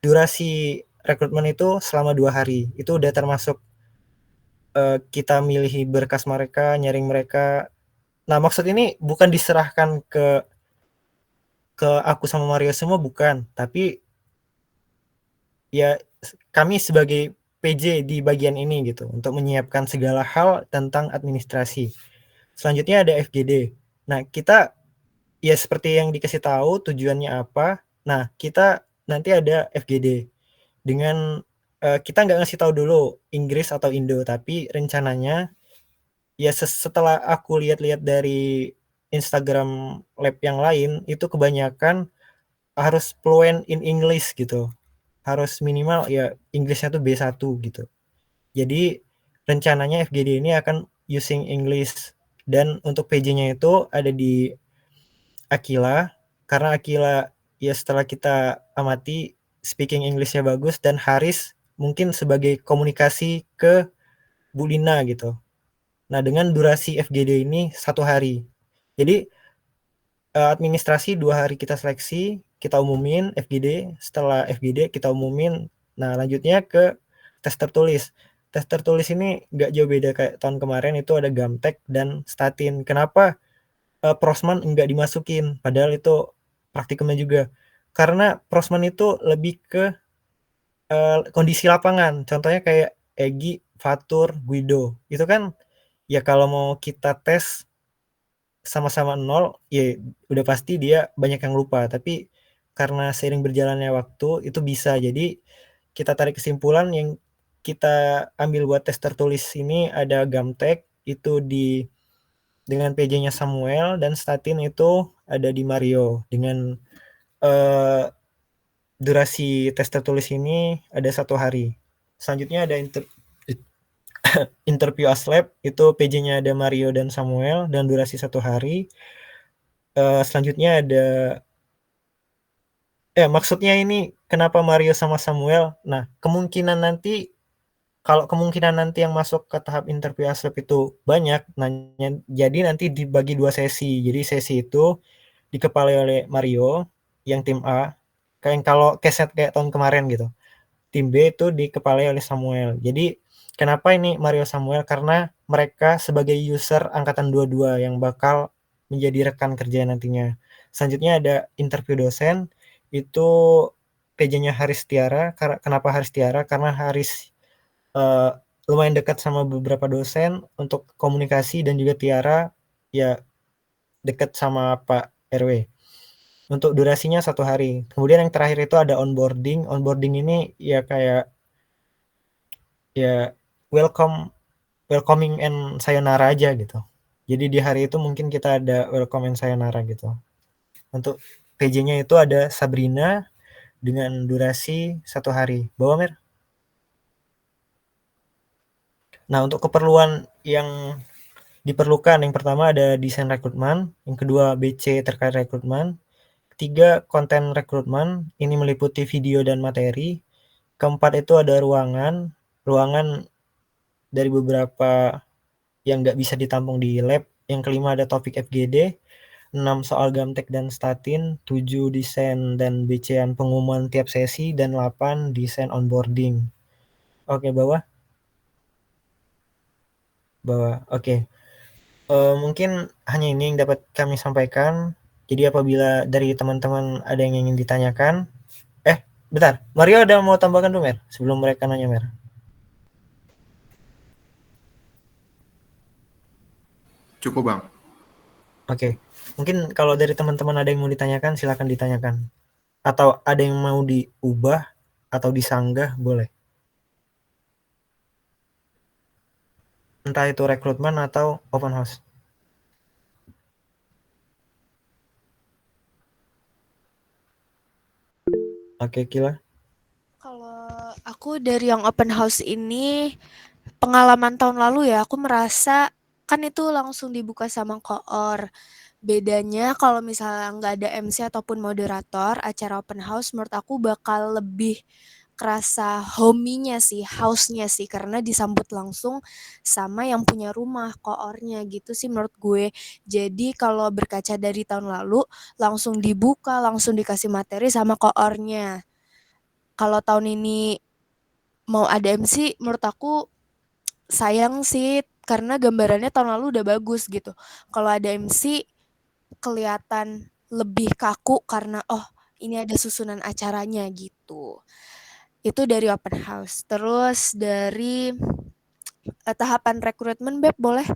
durasi rekrutmen itu selama 2 hari. Itu udah termasuk kita milih berkas mereka, nyaring mereka. Nah, maksud ini bukan diserahkan ke aku sama Mario semua, bukan. Tapi ya kami sebagai PJ di bagian ini gitu, untuk menyiapkan segala hal tentang administrasi. Selanjutnya ada FGD. Nah, kita ya seperti yang dikasih tahu tujuannya apa. Nah, kita nanti ada FGD. Dengan kita nggak ngasih tahu dulu Inggris atau Indo, tapi rencananya ya setelah aku lihat-lihat dari Instagram lab yang lain itu kebanyakan harus fluent in English gitu. Harus minimal ya Inggrisnya tuh B1 gitu. Jadi rencananya FGD ini akan using English, dan untuk PJ-nya itu ada di Akila, karena Akila ya setelah kita amati speaking English-nya bagus, dan Haris mungkin sebagai komunikasi ke Bu Lina gitu. Nah, dengan durasi FGD ini 1 hari. Jadi administrasi 2 hari kita seleksi, kita umumin FGD, setelah FGD kita umumin. Nah, lanjutnya ke tes tertulis. Tes tertulis ini nggak jauh beda kayak tahun kemarin, itu ada Gamtek dan Statin. Kenapa Prosman nggak dimasukin? Padahal itu praktikumnya juga. Karena Prosman itu lebih ke kondisi lapangan. Contohnya kayak Egi, Fatur, Guido. Itu kan ya kalau mau kita tes sama-sama 0, ya udah pasti dia banyak yang lupa. Tapi karena seiring berjalannya waktu itu bisa. Jadi kita tarik kesimpulan yang kita ambil buat tes tertulis ini ada Gamtek itu dengan PJ-nya Samuel, dan Statin itu ada di Mario. Dengan durasi tes tertulis ini ada 1 hari. Selanjutnya ada interview aslab, itu PJ-nya ada Mario dan Samuel dan durasi 1 hari. Selanjutnya ada maksudnya ini kenapa Mario sama Samuel? Nah, kalau kemungkinan nanti yang masuk ke tahap interview ASLab itu banyak, jadi nanti dibagi 2 sesi. Jadi sesi itu dikepalai oleh Mario yang tim A, kalau keset kayak tahun kemarin gitu. Tim B itu dikepalai oleh Samuel. Jadi kenapa ini Mario Samuel? Karena mereka sebagai user angkatan 22 yang bakal menjadi rekan kerja nantinya. Selanjutnya ada interview dosen, itu PJ-nya Haris Tiara. Kenapa Haris Tiara? Karena Haris lumayan dekat sama beberapa dosen untuk komunikasi, dan juga Tiara ya dekat sama Pak RW. Untuk durasinya 1 hari. Kemudian yang terakhir itu ada onboarding. Onboarding ini ya kayak ya welcoming and sayonara aja gitu. Jadi di hari itu mungkin kita ada welcome and sayonara gitu. Untuk PJ-nya itu ada Sabrina dengan durasi 1 hari. Bawa Mer. Nah, untuk keperluan yang diperlukan, yang pertama ada desain rekrutmen, yang kedua BC terkait rekrutmen, ketiga konten rekrutmen, ini meliputi video dan materi, keempat itu ada ruangan dari beberapa yang nggak bisa ditampung di lab, yang kelima ada topik FGD, 6 soal gamtek dan statin, 7 desain dan BC-an pengumuman tiap sesi, dan 8 desain onboarding. Oke, bawah. Oke. Mungkin hanya ini yang dapat kami sampaikan. Jadi apabila dari teman-teman ada yang ingin ditanyakan, bentar, Mario ada mau tambahkan dulu Mer, sebelum mereka nanya Mer. Cukup Bang. Oke, mungkin kalau dari teman-teman ada yang mau ditanyakan, silakan ditanyakan. Atau ada yang mau diubah atau disanggah, boleh. Entah itu rekrutmen atau open house. Oke, Kila. Kalau aku dari yang open house ini, pengalaman tahun lalu ya, aku merasa kan itu langsung dibuka sama koor. Bedanya kalau misalnya nggak ada MC ataupun moderator, acara open house menurut aku bakal lebih kerasa homey-nya sih, house-nya sih, karena disambut langsung sama yang punya rumah, koornya gitu sih menurut gue. Jadi kalau berkaca dari tahun lalu, langsung dibuka, langsung dikasih materi sama koornya. Kalau tahun ini mau ada MC, menurut aku sayang sih, karena gambarannya tahun lalu udah bagus gitu. Kalau ada MC, kelihatan lebih kaku karena ini ada susunan acaranya gitu. Itu dari open house. Terus dari tahapan rekrutmen, Beb, boleh?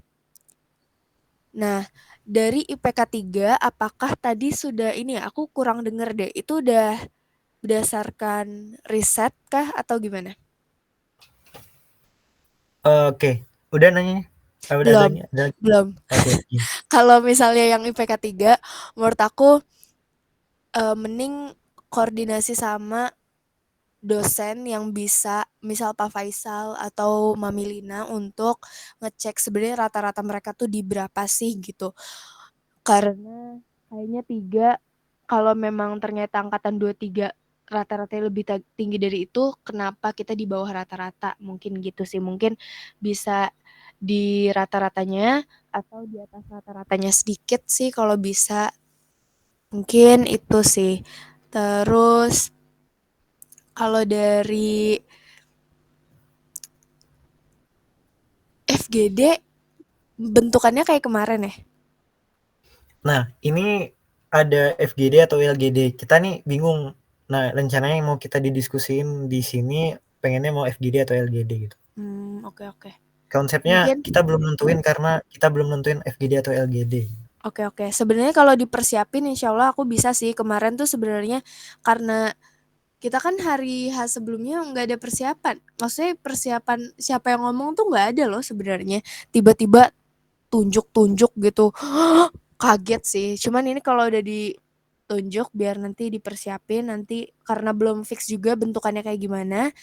Nah, dari IPK 3, apakah tadi sudah ini ya, aku kurang denger deh, itu udah berdasarkan riset kah atau gimana? Oke, udah nanya? Belum. Oke. Kalau misalnya yang IPK 3, menurut aku mending koordinasi sama dosen yang bisa, misal Pak Faisal atau Mami Lina, untuk ngecek sebenarnya rata-rata mereka tuh di berapa sih gitu. Karena kayaknya 3, kalau memang ternyata angkatan 23 rata-rata lebih tinggi dari itu, kenapa kita di bawah rata-rata? Mungkin gitu sih, mungkin bisa di rata-ratanya atau di atas rata-ratanya sedikit sih kalau bisa. Mungkin itu sih. Terus kalau dari FGD bentukannya kayak kemarin ya? Nah, ini ada FGD atau LGD. Kita nih bingung. Nah, rencananya yang mau kita didiskusiin di sini, pengennya mau FGD atau LGD gitu. Oke. Konsepnya Mungkin kita belum nentuin karena kita belum nentuin FGD atau LGD. Oke. Sebenarnya kalau dipersiapin insya Allah aku bisa sih. Kemarin tuh sebenarnya karena kita kan hari H sebelumnya nggak ada persiapan. Maksudnya persiapan siapa yang ngomong tuh nggak ada loh sebenarnya. Tiba-tiba tunjuk gitu. Kaget sih. Cuman ini kalau udah ditunjuk biar nanti dipersiapin, nanti karena belum fix juga bentukannya kayak gimana.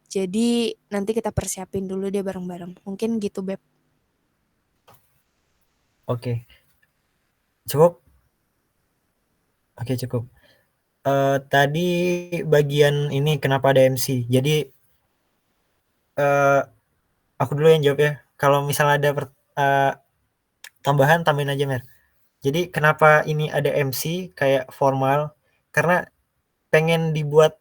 Jadi nanti kita persiapin dulu deh bareng-bareng. Mungkin gitu, Beb. Oke. Cukup? Oke, cukup. Tadi bagian ini kenapa ada MC. Jadi aku dulu yang jawab ya. Kalau misalnya ada tambahan, tambahin aja, Mer. Jadi kenapa ini ada MC kayak formal? Karena pengen dibuat,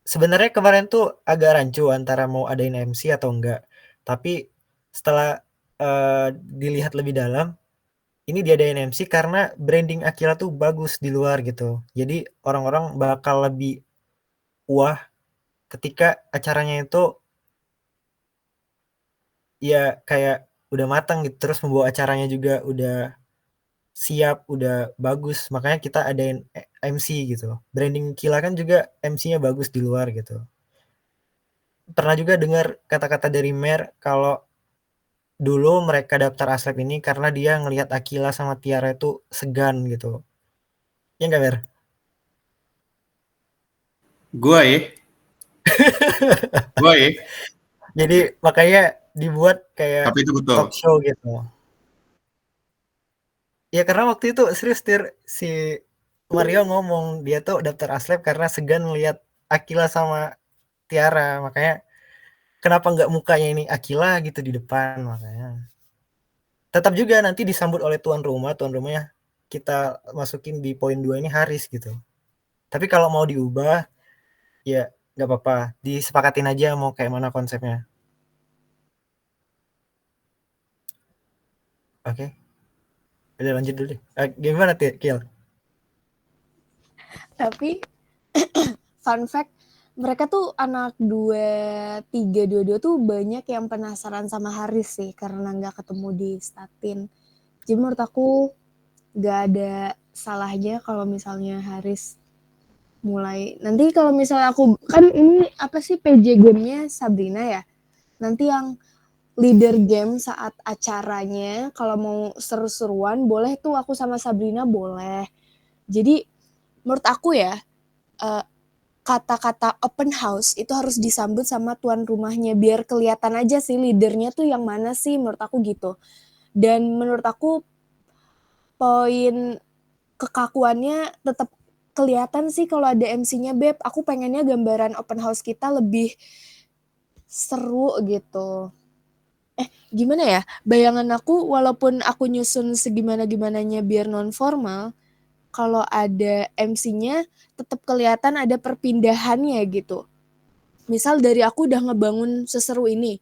sebenarnya kemarin tuh agak rancu antara mau adain MC atau enggak. Tapi setelah dilihat lebih dalam, ini diadain MC karena branding Akila tuh bagus di luar gitu. Jadi orang-orang bakal lebih wah ketika acaranya itu ya kayak udah matang gitu, terus membawa acaranya juga udah siap, udah bagus. Makanya kita adain MC gitu. Branding Kila kan juga MC-nya bagus di luar gitu. Pernah juga dengar kata-kata dari Mer kalau dulu mereka daftar Aslab ini karena dia ngelihat Akila sama Tiara itu segan gitu. Ya enggak, Mer? Gua ya. Gua ya. Jadi makanya dibuat kayak Tapi itu betul. talk show gitu. Ya karena waktu itu serius si Mario ngomong dia tuh daftar Aslab karena segan ngelihat Akila sama Tiara, makanya kenapa nggak mukanya ini Akila gitu di depan, makanya. Tetap juga nanti disambut oleh tuan rumahnya kita masukin di poin 2 ini Haris gitu. Tapi kalau mau diubah ya nggak apa-apa, disepakatin aja mau kayak mana konsepnya. Oke. Udah lanjut dulu deh. Gimana Kiel? Tapi fun fact, mereka tuh anak 23, 22 tuh banyak yang penasaran sama Haris sih karena nggak ketemu di Statin. Jadi menurut aku nggak ada salahnya kalau misalnya Haris mulai. Nanti kalau misalnya aku, kan ini apa sih PJ game-nya Sabrina ya? Nanti yang leader game saat acaranya kalau mau seru-seruan boleh tuh aku sama Sabrina boleh. Jadi menurut aku ya, kata-kata open house itu harus disambut sama tuan rumahnya biar kelihatan aja sih leadernya tuh yang mana sih, menurut aku gitu. Dan menurut aku poin kekakuannya tetap kelihatan sih kalau ada MC-nya, Beb. Aku pengennya gambaran open house kita lebih seru gitu. Gimana ya? Bayangan aku walaupun aku nyusun segimana-gimananya biar non formal, kalau ada MC-nya tetap kelihatan ada perpindahannya gitu. Misal dari aku udah ngebangun seseru ini,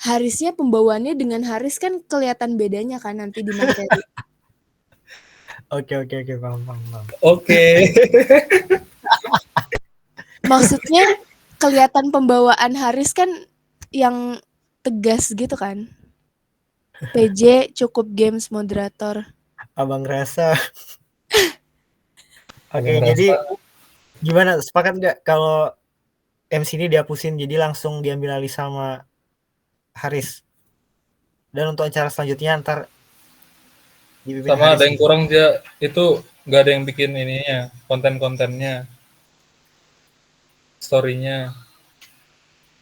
Harisnya pembawaannya dengan Haris kan kelihatan bedanya kan nanti di materi. Oke, paham. Oke. Maksudnya kelihatan pembawaan Haris kan yang tegas gitu kan. PJ cukup games moderator. Abang rasa. Oke, jadi gimana? Sepakat nggak kalau MC ini dihapusin jadi langsung diambil alih sama Haris? Dan untuk acara selanjutnya ntar dipimpin Sama Haris ada yang gitu. kurang dia itu nggak ada yang bikin ininya, konten-kontennya, story-nya.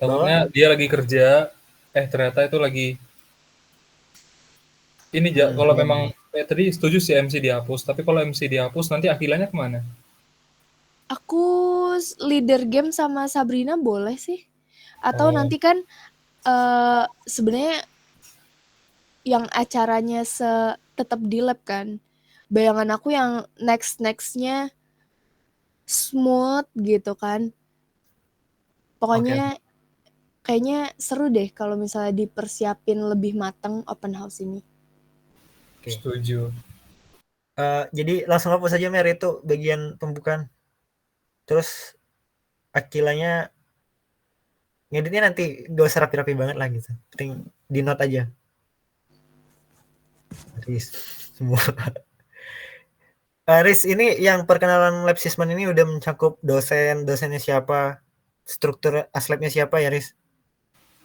Takutnya dia lagi kerja, ternyata itu lagi ini kalau memang tadi setuju sih MC dihapus, tapi kalau MC dihapus nanti Akilanya kemana? Aku leader game sama Sabrina boleh sih. Atau nanti kan sebenarnya yang acaranya tetap di lab kan. Bayangan aku yang nextnya smooth gitu kan. Pokoknya kayaknya seru deh kalau misalnya dipersiapin lebih matang open house ini. Setuju. Jadi langsung hapus aja Mer itu bagian pembukaan. Terus Akilanya ngeditnya nanti gak usah rapi-rapi banget lah gitu. Penting di note aja. Riz semua. Riz, ini yang perkenalan lab sisman ini udah mencakup dosennya siapa, struktur aslabnya siapa ya Riz?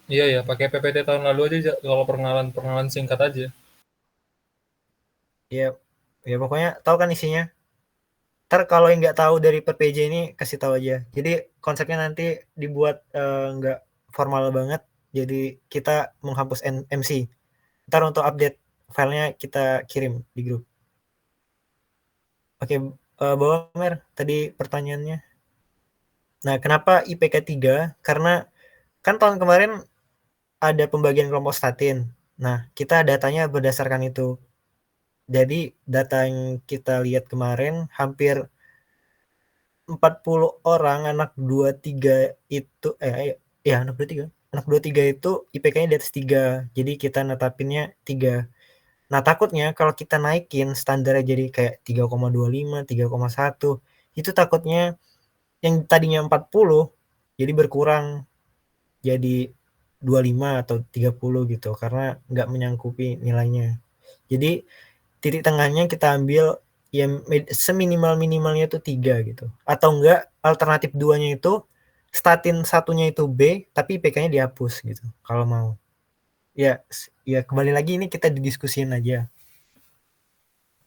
Iya ya, pakai PPT tahun lalu aja kalau perkenalan singkat aja. Ya pokoknya tahu kan isinya. Ntar kalau yang nggak tahu dari PPJ ini kasih tahu aja. Jadi konsepnya nanti dibuat nggak formal banget. Jadi kita menghapus MC. Ntar untuk update filenya kita kirim di grup. Oke, Bapak Mer, tadi pertanyaannya. Nah, kenapa IPK 3? Karena kan tahun kemarin ada pembagian kelompok statin. Nah, kita datanya berdasarkan itu. Jadi data yang kita lihat kemarin hampir 40 orang anak 23 itu anak 23. Anak 23 itu IPK-nya di atas 3. Jadi kita netapinnya 3. Nah, takutnya kalau kita naikin standarnya jadi kayak 3,25, 3,1, itu takutnya yang tadinya 40 jadi berkurang jadi 25 atau 30 gitu karena nggak menyangkupi nilainya. Jadi titik tengahnya kita ambil yang seminimal-minimalnya itu 3 gitu. Atau enggak alternatif 2-nya itu statin satunya itu B tapi IPK-nya dihapus gitu kalau mau. Ya kembali lagi ini kita didiskusin aja.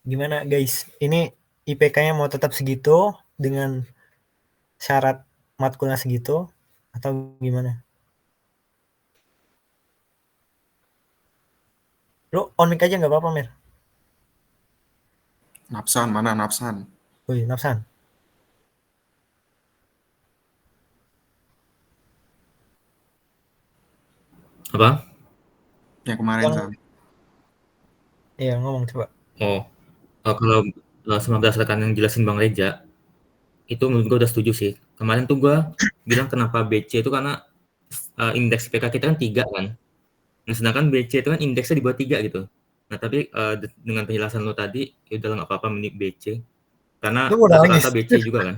Gimana guys? Ini IPK-nya mau tetap segitu dengan syarat matkulnya segitu atau gimana? Lu on mic aja nggak apa-apa, Mir. Napsan, mana Napsan? Wih, Napsan. Apa? Yang kemarin, Yang San. iya, ngomong coba. Kalau sama berdasarkan yang jelasin Bang Reja, itu menurut gue udah setuju sih. Kemarin tuh gue bilang kenapa BC itu karena indeks PK kita kan 3 kan. Nah, sedangkan BC itu kan indeksnya di bawah 3 gitu. Nah, tapi dengan penjelasan lo tadi, ya udah nggak apa-apa mending BC. Karena Lu mau nangis? rata-rata BC juga kan.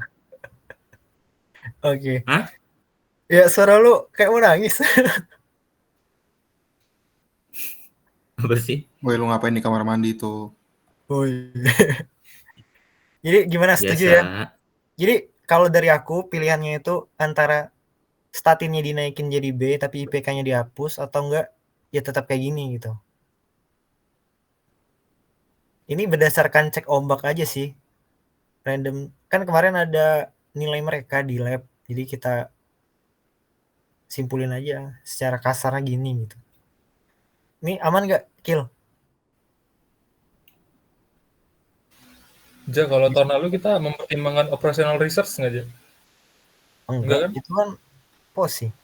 Oke. Hah? Ya suara lu kayak mau nangis. Apa sih? Woi, lu ngapain di kamar mandi tuh? Woi. Jadi gimana, setuju Biasa. ya? Jadi kalau dari aku pilihannya itu antara statinnya dinaikin jadi B tapi IPK-nya dihapus atau enggak ya tetap kayak gini gitu. Ini berdasarkan cek ombak aja sih. Random. Kan kemarin ada nilai mereka di lab. Jadi kita simpulin aja secara kasarnya gini gitu. Ini aman nggak, Kil? Ja, kalau tahun lalu kita mempertimbangkan operational research nggak, Ja? Enggak kan? Itu kan pos sih.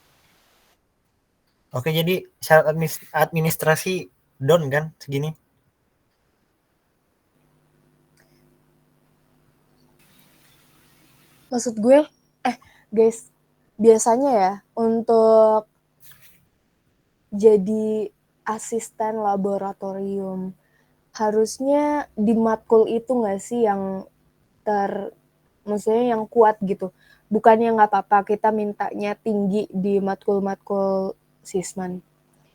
Oke, jadi syarat administrasi down kan segini? Maksud gue, guys, biasanya ya untuk jadi asisten laboratorium harusnya di matkul itu nggak sih yang maksudnya yang kuat gitu. Bukannya nggak apa-apa kita mintanya tinggi di matkul-matkul sisman.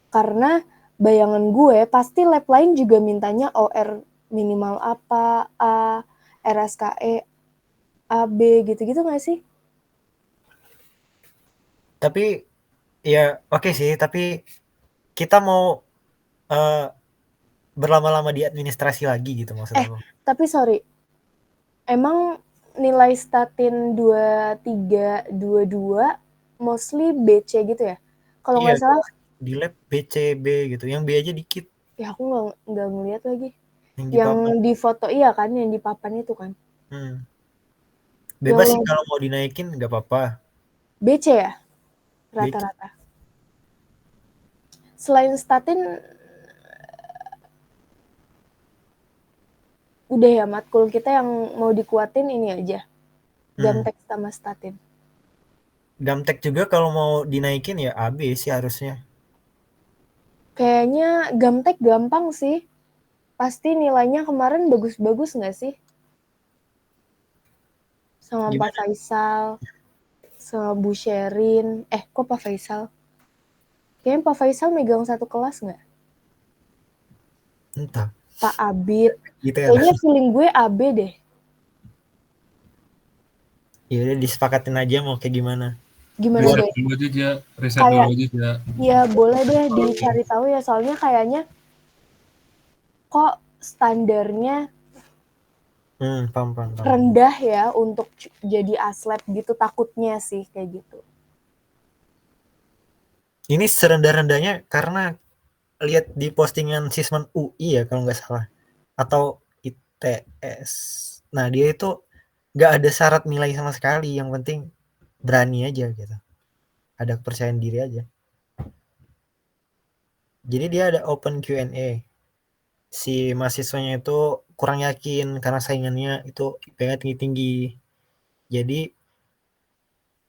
Karena bayangan gue pasti lab lain juga mintanya OR minimal apa, A, RSKE, AB gitu-gitu nggak sih? Tapi ya oke sih, tapi kita mau berlama-lama di administrasi lagi gitu maksud aku. Tapi sorry, emang nilai statin 23, 22 mostly BC gitu ya? Kalau nggak salah, Di lab BCB gitu, yang B aja dikit. ya aku nggak ngeliat lagi. Yang Yang di foto iya kan, yang di papan itu kan. Bebas sih kalau mau dinaikin nggak apa-apa. BC ya? Rata-rata. Selain statin, udah ya matkul kita yang mau dikuatin ini aja. Gamtek sama statin. Gamtek juga kalau mau dinaikin ya AB sih harusnya. Kayaknya Gamtek gampang sih. Pasti nilainya kemarin bagus-bagus nggak sih? Sama Pak Faisal, sama Bu Sherin. Kok Pak Faisal? Kayaknya Pak Faisal megang satu kelas nggak? Entah. Pak Abid. Gitu ya. Kayaknya feeling gue AB deh. Ya udah disepakatin aja mau kayak gimana. Gimana Riset deh? dulu aja, Ja. Riset dulu aja, Ja. Ya boleh deh dicari tahu ya, soalnya kayaknya kok standarnya Paham. rendah ya untuk jadi aslab gitu, takutnya sih kayak gitu. Ini serendah-rendahnya karena lihat di postingan sisman UI ya kalau nggak salah, atau ITS Nah, dia itu nggak ada syarat nilai sama sekali, yang penting berani aja gitu. Ada kepercayaan diri aja. Jadi dia ada open Q&A. Si mahasiswanya itu kurang yakin karena saingannya itu IPK tinggi-tinggi. Jadi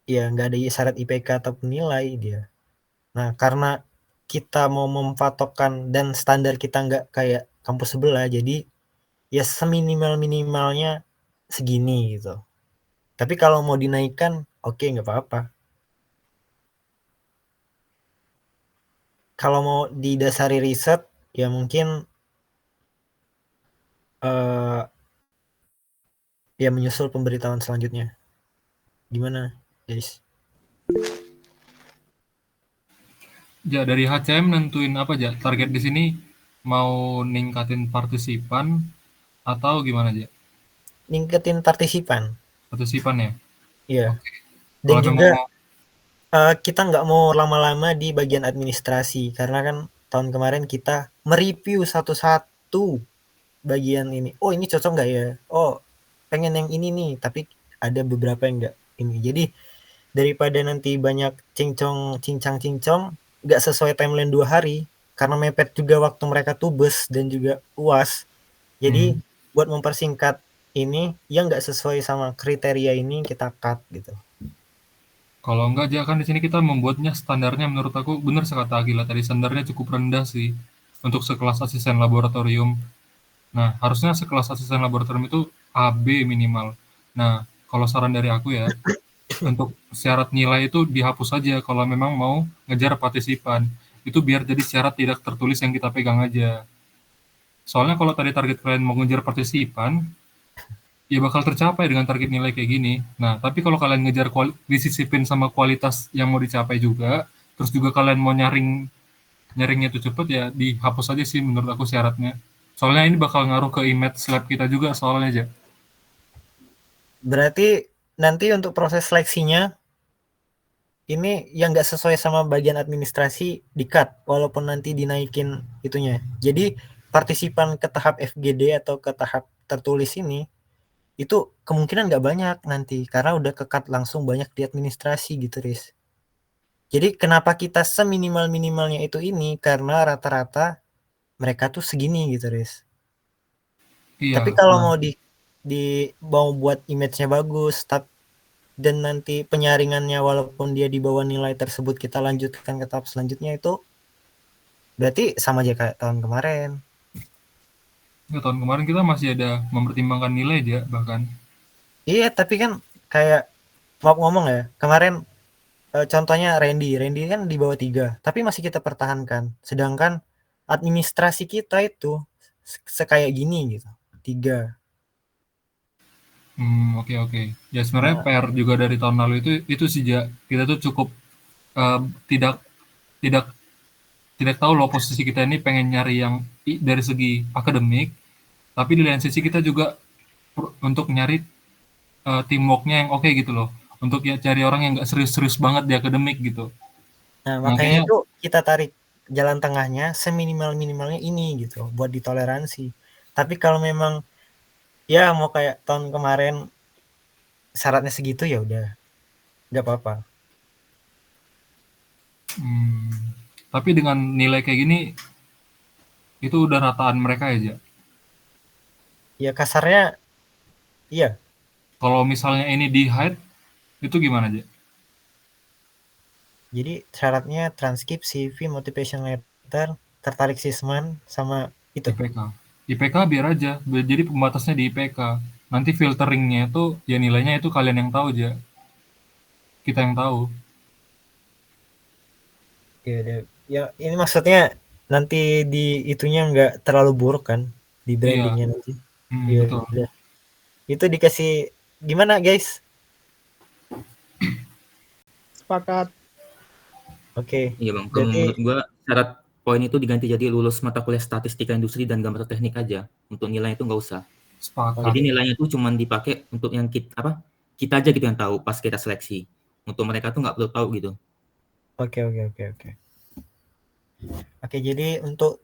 ya nggak ada syarat IPK ataupun nilai dia. Nah, karena kita mau mempatokkan dan standar kita nggak kayak kampus sebelah, jadi ya seminimal-minimalnya segini gitu. Tapi kalau mau dinaikkan, oke, nggak apa-apa. Kalau mau didasari riset, ya mungkin ya menyusul pemberitahuan selanjutnya. Gimana, guys? Ja, dari HCM nentuin apa aja? Target di sini mau ningkatin partisipan atau gimana aja? Ningkatin partisipan. Partisipan ya? Iya. Oke. Dan Kalau memang juga mau kita nggak mau lama-lama di bagian administrasi, karena kan tahun kemarin kita mereview satu-satu bagian ini. Oh, ini cocok nggak ya? Oh, pengen yang ini nih, tapi ada beberapa yang nggak ini. Jadi daripada nanti banyak cincang-cincong nggak sesuai timeline 2 hari, karena mepet juga waktu mereka tubes dan juga UAS. Jadi buat mempersingkat ini yang nggak sesuai sama kriteria ini kita cut gitu. kalau enggak aja kan di sini kita membuatnya standarnya menurut aku bener sekata Agila tadi standarnya cukup rendah sih untuk sekelas asisten laboratorium. Nah, harusnya sekelas asisten laboratorium itu AB minimal. Nah, kalau saran dari aku ya, untuk syarat nilai itu dihapus aja kalau memang mau ngejar partisipan. Itu biar jadi syarat tidak tertulis yang kita pegang aja. Soalnya kalau tadi target kalian mau ngejar partisipan, ya bakal tercapai dengan target nilai kayak gini. Nah, tapi kalau kalian ngejar disiplin sama kualitas yang mau dicapai juga, terus juga kalian mau nyaringnya itu cepet ya dihapus aja sih menurut aku syaratnya. Soalnya ini bakal ngaruh ke image lab kita juga soalnya aja. Berarti nanti untuk proses seleksinya ini yang nggak sesuai sama bagian administrasi di-cut walaupun nanti dinaikin itunya. Jadi partisipan ke tahap FGD atau ke tahap tertulis ini itu kemungkinan nggak banyak nanti karena udah ke-cut langsung banyak di administrasi gitu, Riz. Jadi kenapa kita seminimal-minimalnya itu ini karena rata-rata mereka tuh segini gitu, Riz. Tapi Iya, kalau mau mau buat image-nya bagus, dan nanti penyaringannya walaupun dia di bawah nilai tersebut kita lanjutkan ke tahap selanjutnya, itu berarti sama aja kayak tahun kemarin. ya, tahun kemarin kita masih ada mempertimbangkan nilai aja bahkan. Iya, tapi kan kayak maaf ngomong ya, kemarin contohnya Randy kan di bawah 3, tapi masih kita pertahankan. Sedangkan administrasi kita itu sekayak gini gitu, 3. Oke. Ya sebenarnya Nah, PR juga dari tahun lalu itu sih ja, kita tuh cukup tidak tidak tidak tahu loh posisi kita ini pengen nyari yang dari segi akademik, tapi di lain sisi kita juga untuk nyari teamworknya yang oke gitu loh, untuk ya cari orang yang nggak serius-serius banget di akademik gitu. nah makanya Makanya itu kita tarik jalan tengahnya seminimal-minimalnya ini gitu buat ditoleransi. Tapi kalau memang ya mau kayak tahun kemarin syaratnya segitu ya udah nggak apa-apa. tapi dengan nilai kayak gini itu udah rataan mereka aja. Ya kasarnya iya. Kalau misalnya ini di hide itu gimana aja? Jadi syaratnya transkrip, CV, motivation letter, tertarik sisman sama itu. IPK. IPK biar aja, jadi pembatasnya di IPK. Nanti filteringnya itu ya nilainya itu kalian yang tahu aja. Kita yang tahu. Ya, ya ini maksudnya nanti di itunya nggak terlalu buruk kan di Iya, brandingnya nanti. Iya, betul. udah. Itu dikasih gimana guys? Sepakat. Oke. Iya bang, kalau Berarti menurut gua syarat poin itu diganti jadi lulus mata kuliah statistika industri dan gambar teknik aja. Untuk nilai itu nggak usah. Sepakat. Jadi nilainya itu cuma dipakai untuk yang kita aja gitu yang tahu pas kita seleksi. Untuk mereka tuh nggak perlu tahu gitu. oke. Oke, jadi untuk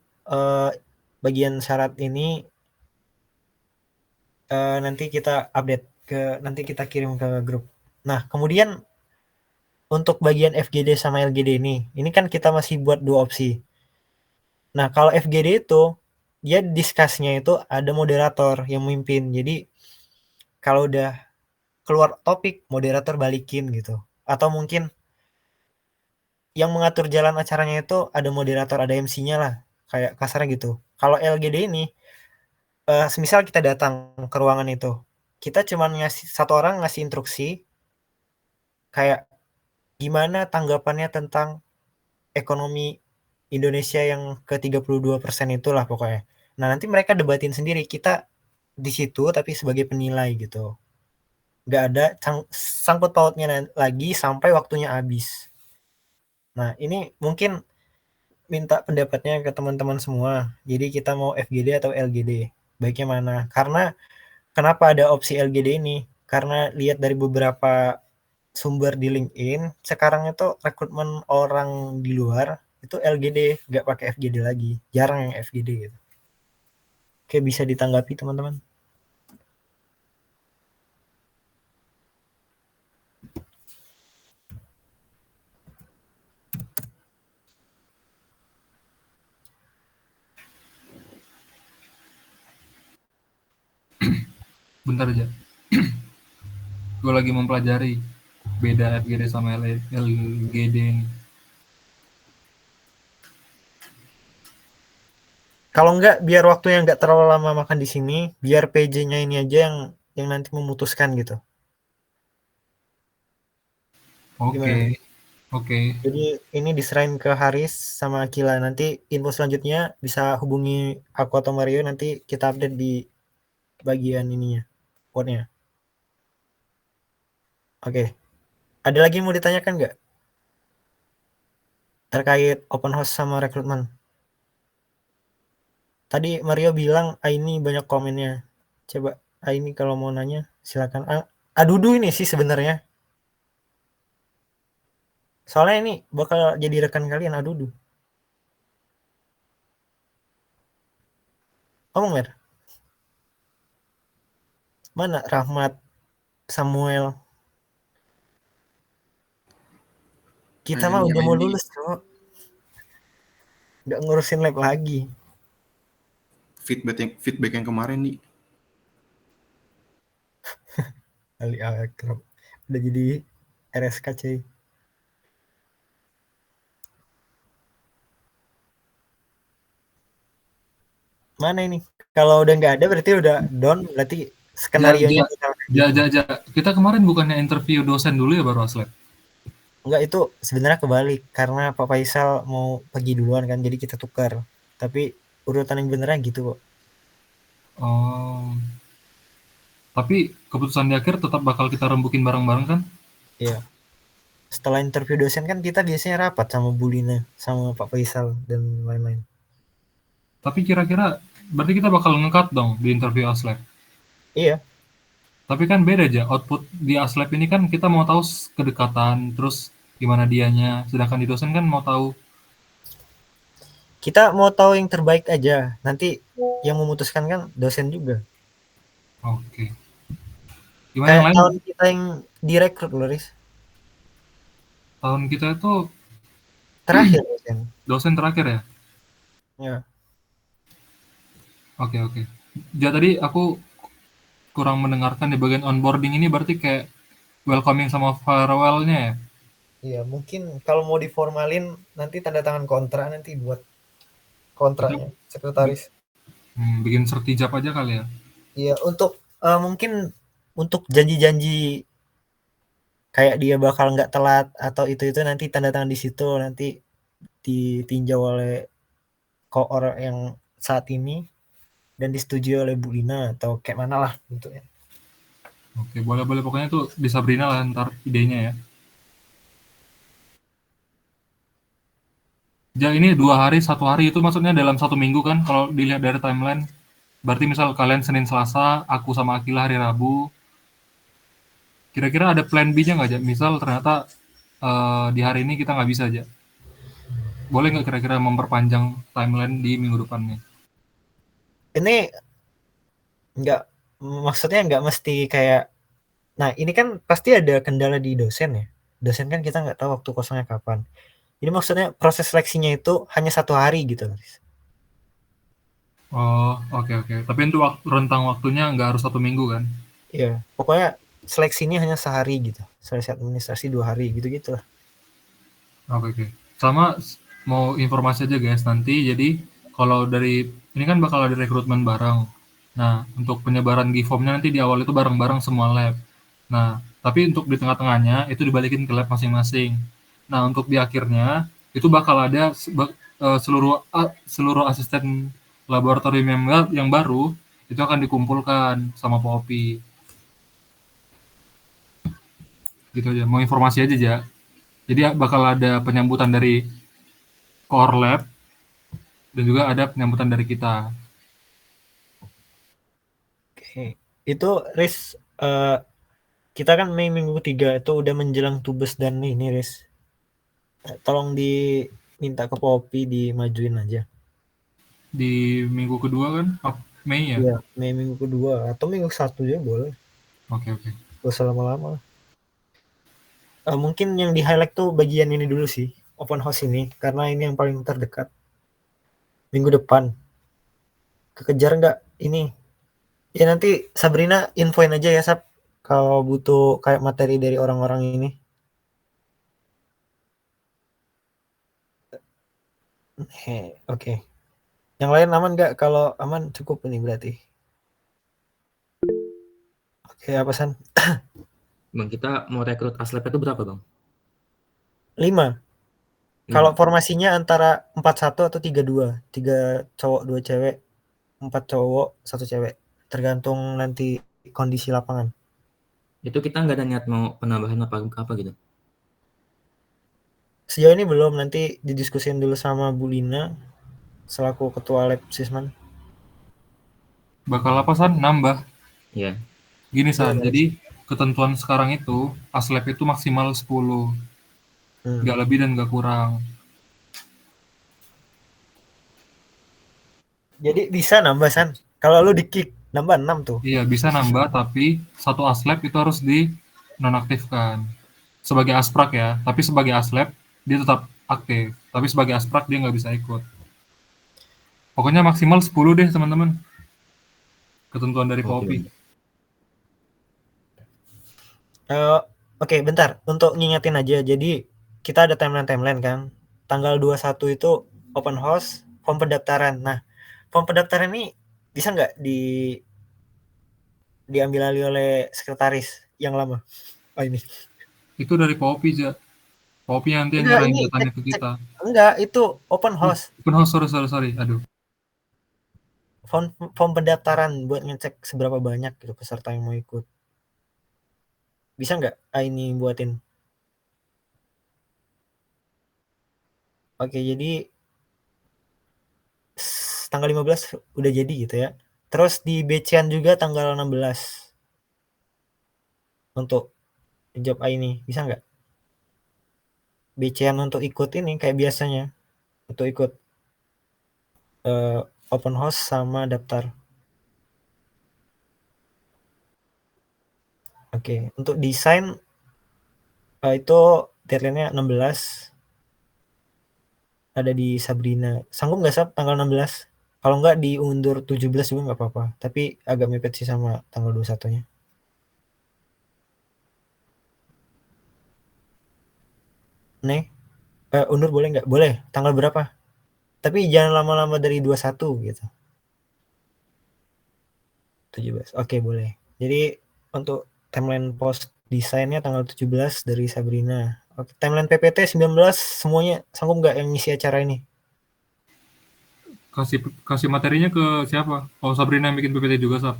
bagian syarat ini nanti kita update nanti kita kirim ke grup. Nah, kemudian untuk bagian FGD sama LGD ini kan kita masih buat 2 opsi. Nah, kalau FGD itu dia discuss-nya itu ada moderator yang memimpin. Jadi kalau udah keluar topik, moderator balikin gitu. Atau mungkin yang mengatur jalan acaranya itu ada moderator, ada MC-nya lah, kayak kasarnya gitu. Kalau LGD ini, semisal kita datang ke ruangan itu, kita cuman satu orang ngasih instruksi kayak gimana tanggapannya tentang ekonomi Indonesia yang ke-32% itulah pokoknya. Nah, nanti mereka debatin sendiri, kita di situ tapi sebagai penilai gitu. Nggak ada sangkut pautnya lagi sampai waktunya habis. Nah, ini mungkin minta pendapatnya ke teman-teman semua. Jadi kita mau FGD atau LGD? Baiknya mana? Karena kenapa ada opsi LGD ini? Karena lihat dari beberapa sumber di LinkedIn, sekarang itu rekrutmen orang di luar itu LGD, nggak pakai FGD lagi. Jarang yang FGD gitu. Oke, bisa ditanggapi teman-teman? Bentar aja. Gue lagi mempelajari beda FGD sama LGD ini. Kalau enggak, biar waktunya nggak terlalu lama makan di sini, biar PJ-nya ini aja yang nanti memutuskan gitu. Oke. Oke. Jadi ini diserahin ke Haris sama Akila. Nanti info selanjutnya bisa hubungi aku atau Mario, nanti kita update di bagian ininya, vote-nya. Oke. Ada lagi yang mau ditanyakan nggak? Terkait open house sama rekrutmen. Tadi Mario bilang ini banyak komennya. Coba ini kalau mau nanya silakan. Adudu ini sih sebenarnya. Soalnya ini bakal jadi rekan kalian Adudu. Ngomong Mer. Mana Rahmat, Samuel? Kita mah udah mau lulus, Bro. Nggak ngurusin lab lagi. Feedback yang kemarin nih. Ali Akrab. Udah jadi RSK cuy. Mana ini? Kalau udah nggak ada berarti udah down, berarti skenario-nya Kita kemarin bukannya interview dosen dulu ya baru Aslab? Enggak, itu sebenarnya kebalik karena Pak Faisal mau pergi duluan kan, jadi kita tukar. Tapi urutan yang benernya gitu kok. Oh. Tapi keputusan di akhir tetap bakal kita rembukin bareng-bareng kan? Iya. Setelah interview dosen kan kita biasanya rapat sama Bu Lina, sama Pak Faisal dan lain-lain. Tapi kira-kira berarti kita bakal nge-cut dong di interview Aslab? Iya. Tapi kan beda aja, output di Aslab ini kan kita mau tahu kedekatan, terus gimana dianya, sedangkan di dosen kan mau tahu. Kita mau tahu yang terbaik aja, nanti yang memutuskan kan dosen juga. Oke. Gimana Kayak yang lain? tahun kita yang direkrut loh, Riz. Tahun kita itu Terakhir dosen. Dosen terakhir ya? Ya. Oke. Jadi tadi aku kurang mendengarkan di bagian onboarding ini berarti kayak welcoming sama farewell-nya ya? Iya, mungkin kalau mau diformalin nanti tanda tangan kontrak, nanti buat kontraknya sekretaris. Bikin sertijab aja kali ya? Iya, untuk mungkin untuk janji-janji kayak dia bakal nggak telat atau itu nanti tanda tangan di situ, nanti ditinjau oleh koor yang saat ini dan disetujui oleh Bu Lina atau kayak mana lah bentuknya. Oke, boleh pokoknya tuh di Sabrina lah ntar idenya ya. Ya ini 2 hari, 1 hari itu maksudnya dalam 1 minggu kan kalau dilihat dari timeline. Berarti misal kalian Senin Selasa, aku sama Akila hari Rabu. Kira-kira ada plan B-nya nggak aja? Misal ternyata di hari ini kita nggak bisa aja. Boleh nggak kira-kira memperpanjang timeline di minggu depannya? Ini maksudnya nggak mesti kayak, nah ini kan pasti ada kendala di dosen ya. Dosen kan kita nggak tahu waktu kosongnya kapan. Jadi maksudnya proses seleksinya itu hanya 1 hari gitu, Riz. Oh, oke. Tapi untuk rentang waktunya nggak harus 1 minggu kan? Iya, pokoknya seleksinya hanya sehari gitu. Seleksi administrasi 2 hari gitu-gitu lah. Oke. Sama mau informasi aja guys nanti. Jadi kalau dari ini kan bakal ada rekrutmen bareng. Nah, untuk penyebaran G-form-nya nanti di awal itu bareng-bareng semua lab. Nah, tapi untuk di tengah-tengahnya itu dibalikin ke lab masing-masing. Nah, untuk di akhirnya itu bakal ada seluruh asisten laboratorium yang baru itu akan dikumpulkan sama POPI. Gitu aja. Mau informasi aja ya. Jadi bakal ada penyambutan dari core lab dan juga ada penyambutan dari kita. Oke. Itu Riz, kita kan minggu 3 itu udah menjelang tubes dan ini Riz. Tolong diminta ke POPI dimajuin aja. Di minggu kedua kan? Mei ya? Iya, Mei minggu kedua atau minggu 1 ya boleh. Oke. Gak usah lama-lama lah. Mungkin yang di highlight tuh bagian ini dulu sih, open house ini, karena ini yang paling terdekat. Minggu depan. Kekejar nggak ini? Ya nanti Sabrina infoin aja ya Sab, kalau butuh kayak materi dari orang-orang ini. Oke. Yang lain aman nggak? Kalau aman cukup ini berarti. Oke, apa San? Bang, kita mau rekrut aslab itu berapa, Bang? 5. Kalau formasinya antara 4-1 atau 3-2. 3 cowok 2 cewek, 4 cowok 1 cewek. Tergantung nanti kondisi lapangan. Itu kita nggak ada niat mau penambahan apa gitu? Sejauh ini belum, nanti didiskusin dulu sama Bu Lina selaku ketua lab Sisman. Bakal apa San? Nambah? Iya. Gini San, Iya. jadi ketentuan sekarang itu aslab itu maksimal 10. Nggak lebih dan nggak kurang. Jadi bisa nambah San. Kalau lu di-kick nambah 6 tuh. Iya, bisa nambah tapi satu aslab itu harus dinonaktifkan. Sebagai asprak ya, tapi sebagai aslab dia tetap aktif. Tapi sebagai asprak dia nggak bisa ikut. Pokoknya maksimal 10 deh teman-teman. Ketentuan dari POPI. Oke, bentar. Untuk ngingetin aja. Jadi kita ada timeline kan. Tanggal 21 itu open house, form pendaftaran. Nah, form pendaftaran ini bisa nggak diambil alih oleh sekretaris yang lama? Oh ini. Itu dari POPI aja. POPI nanti yang nyerahin datanya ke kita. Enggak, itu open house. Open house, sorry. Aduh. Form pendaftaran buat ngecek seberapa banyak gitu peserta yang mau ikut. Bisa nggak ini buatin? Oke, jadi tanggal 15 udah jadi gitu ya. Terus di BC-an juga tanggal 16 untuk job ini, bisa nggak? BC-an untuk ikut ini kayak biasanya, untuk ikut open house sama daftar. Oke, untuk desain itu deadline-nya 16. Ada di Sabrina. Sanggup nggak Sab tanggal 16? Kalau nggak diundur 17 juga nggak apa-apa. Tapi agak mepet sih sama tanggal 21-nya. Nih, undur boleh nggak? Boleh. Tanggal berapa? Tapi jangan lama-lama dari 21 gitu. 17. Oke, boleh. Jadi untuk timeline post desainnya tanggal 17 dari Sabrina. Oke, timeline PPT 19 semuanya sanggup nggak yang ngisi acara ini? Kasih materinya ke siapa? Oh, Sabrina yang bikin PPT juga,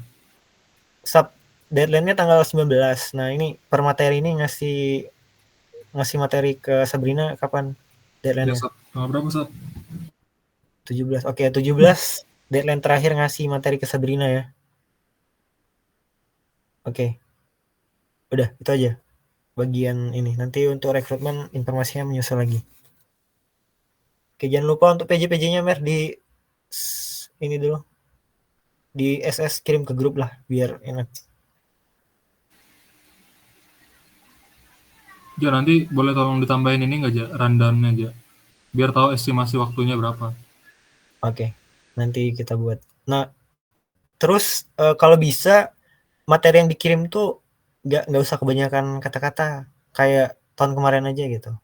Sab, deadline-nya tanggal 19. Nah, ini per materi ini ngasih materi ke Sabrina kapan deadline-nya? Ya, tanggal berapa, Sab? 17. Oke, 17 deadline terakhir ngasih materi ke Sabrina ya. Oke. Udah, itu aja bagian ini. Nanti untuk rekrutmen informasinya menyusul lagi. Oke, jangan lupa untuk PJ-PJ-nya Mer di ini dulu. di SS kirim ke grup lah biar enak. Ja, nanti boleh tolong ditambahin ini nggak, Ja, rundown-nya, Ja? Biar tahu estimasi waktunya berapa. Oke, nanti kita buat. Nah, terus kalau bisa materi yang dikirim tuh nggak usah kebanyakan kata-kata, kayak tahun kemarin aja gitu.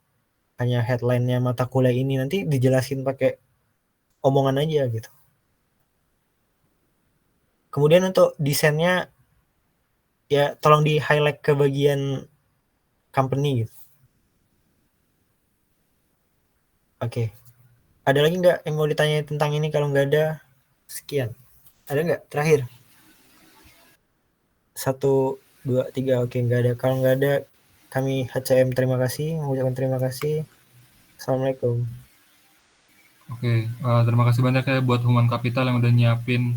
Hanya headline-nya mata kuliah ini, nanti dijelasin pakai omongan aja gitu. Kemudian untuk desainnya ya tolong di-highlight ke bagian company gitu. Oke. Ada lagi nggak yang mau ditanya tentang ini? Kalau nggak ada, sekian. Ada nggak? Terakhir. 1, 2, 3. Oke, nggak ada. Kalau nggak ada, kami HCM terima kasih, mengucapkan terima kasih. Assalamualaikum. Oke, terima kasih banyak ya buat Human Capital yang udah nyiapin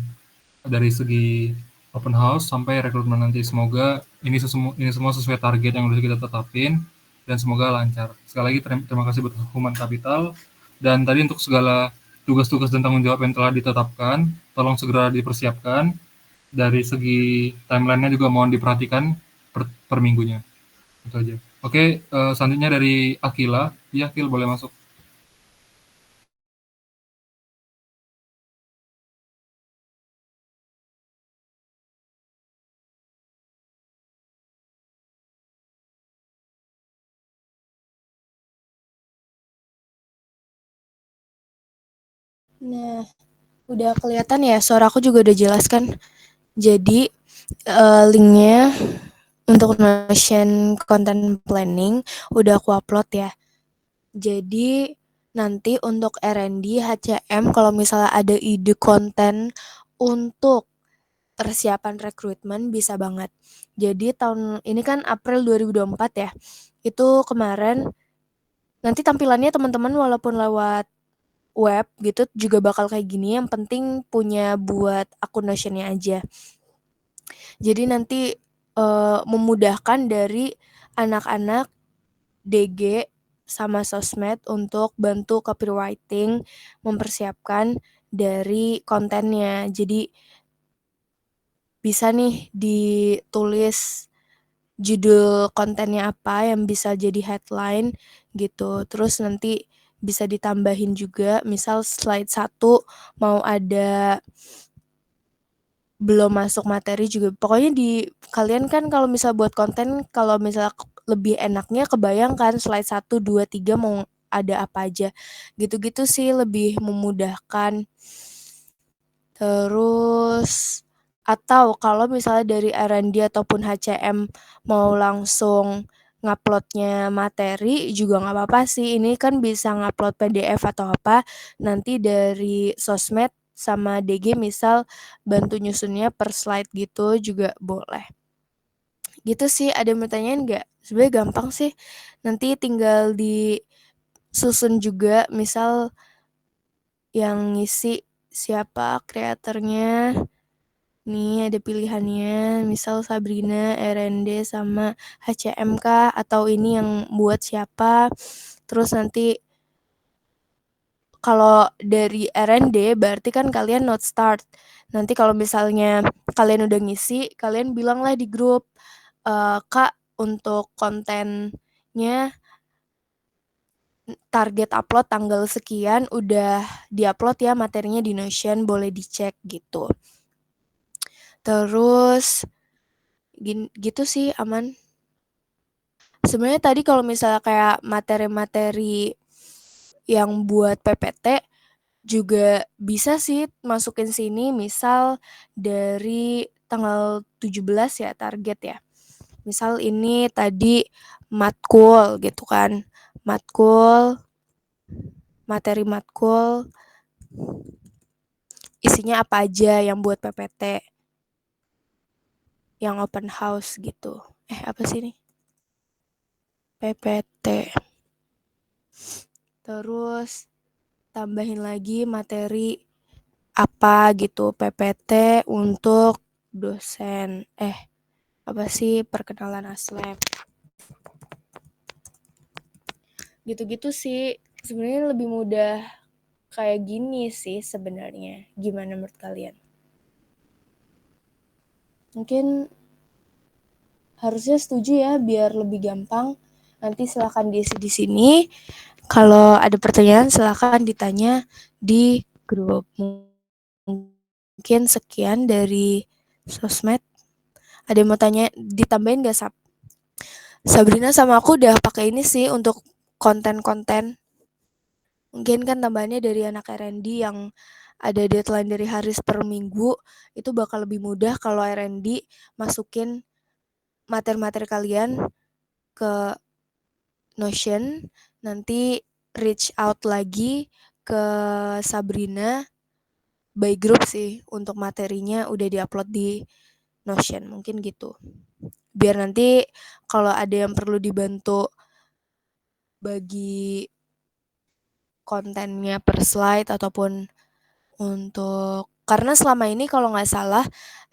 dari segi open house sampai rekrutmen nanti. Semoga ini semua sesuai target yang udah kita tetapin dan semoga lancar. Sekali lagi terima kasih buat Human Capital. Dan tadi untuk segala tugas-tugas dan tanggung jawab yang telah ditetapkan, tolong segera dipersiapkan. Dari segi timeline-nya juga mohon diperhatikan per minggunya. Itu aja. Oke, selanjutnya dari Akila. Iya, Akil boleh masuk. Nah, udah kelihatan ya, suara aku juga udah jelas kan? Jadi, linknya untuk Notion content planning udah aku upload ya. Jadi, nanti untuk R&D, HCM kalau misalnya ada ide konten untuk persiapan rekrutmen bisa banget. Jadi tahun ini kan April 2024 ya. Itu kemarin nanti tampilannya teman-teman walaupun lewat web gitu juga bakal kayak gini, yang penting punya buat akun Notion-nya aja. Jadi nanti memudahkan dari anak-anak DG sama sosmed untuk bantu copywriting, mempersiapkan dari kontennya. Jadi bisa nih ditulis judul kontennya apa yang bisa jadi headline gitu. Terus nanti bisa ditambahin juga misal slide 1 mau ada belum masuk materi juga. Pokoknya kalian kan kalau misal buat konten, kalau misal lebih enaknya kebayang kan slide 1, 2, 3 mau ada apa aja. Gitu-gitu sih lebih memudahkan. Terus atau kalau misalnya dari R&D ataupun HCM mau langsung nguploadnya materi juga nggak apa-apa sih. Ini kan bisa ngupload PDF atau apa, nanti dari sosmed sama DG misal bantu nyusunnya per slide gitu juga boleh. Gitu sih, ada yang mau tanyain nggak? Sebenarnya gampang sih, nanti tinggal disusun juga misal yang ngisi siapa kreatornya. Nih ada pilihannya, misal Sabrina, R&D, sama HCM kah? Atau ini yang buat siapa? Terus nanti kalau dari R&D berarti kan kalian not start. Nanti kalau misalnya kalian udah ngisi, kalian bilanglah di grup, Kak untuk kontennya target upload tanggal sekian udah diupload ya materinya di Notion, boleh dicek gitu. Terus gitu sih aman. Sebenarnya tadi kalau misalnya kayak materi-materi yang buat PPT juga bisa sih masukin sini, misal dari tanggal 17 ya target ya. Misal ini tadi matkul gitu kan. Materi matkul isinya apa aja yang buat PPT. Yang open house gitu. Apa sih ini? PPT. Terus tambahin lagi materi apa gitu, PPT untuk dosen. Apa sih perkenalan Aslab. Gitu-gitu sih. Sebenarnya lebih mudah kayak gini sih sebenarnya. Gimana menurut kalian? Mungkin harusnya setuju ya biar lebih gampang. Nanti silakan diisi di sini. Kalau ada pertanyaan silakan ditanya di grup. Mungkin sekian dari sosmed. Ada yang mau tanya, ditambahin gak Sab? Sabrina sama aku udah pakai ini sih untuk konten-konten. Mungkin kan tambahannya dari anak R&D yang ada deadline dari hari per minggu, itu bakal lebih mudah kalau R&D masukin materi-materi kalian ke Notion, nanti reach out lagi ke Sabrina by group sih untuk materinya udah diupload di Notion, mungkin gitu. Biar nanti kalau ada yang perlu dibantu bagi kontennya per slide ataupun untuk karena selama ini kalau nggak salah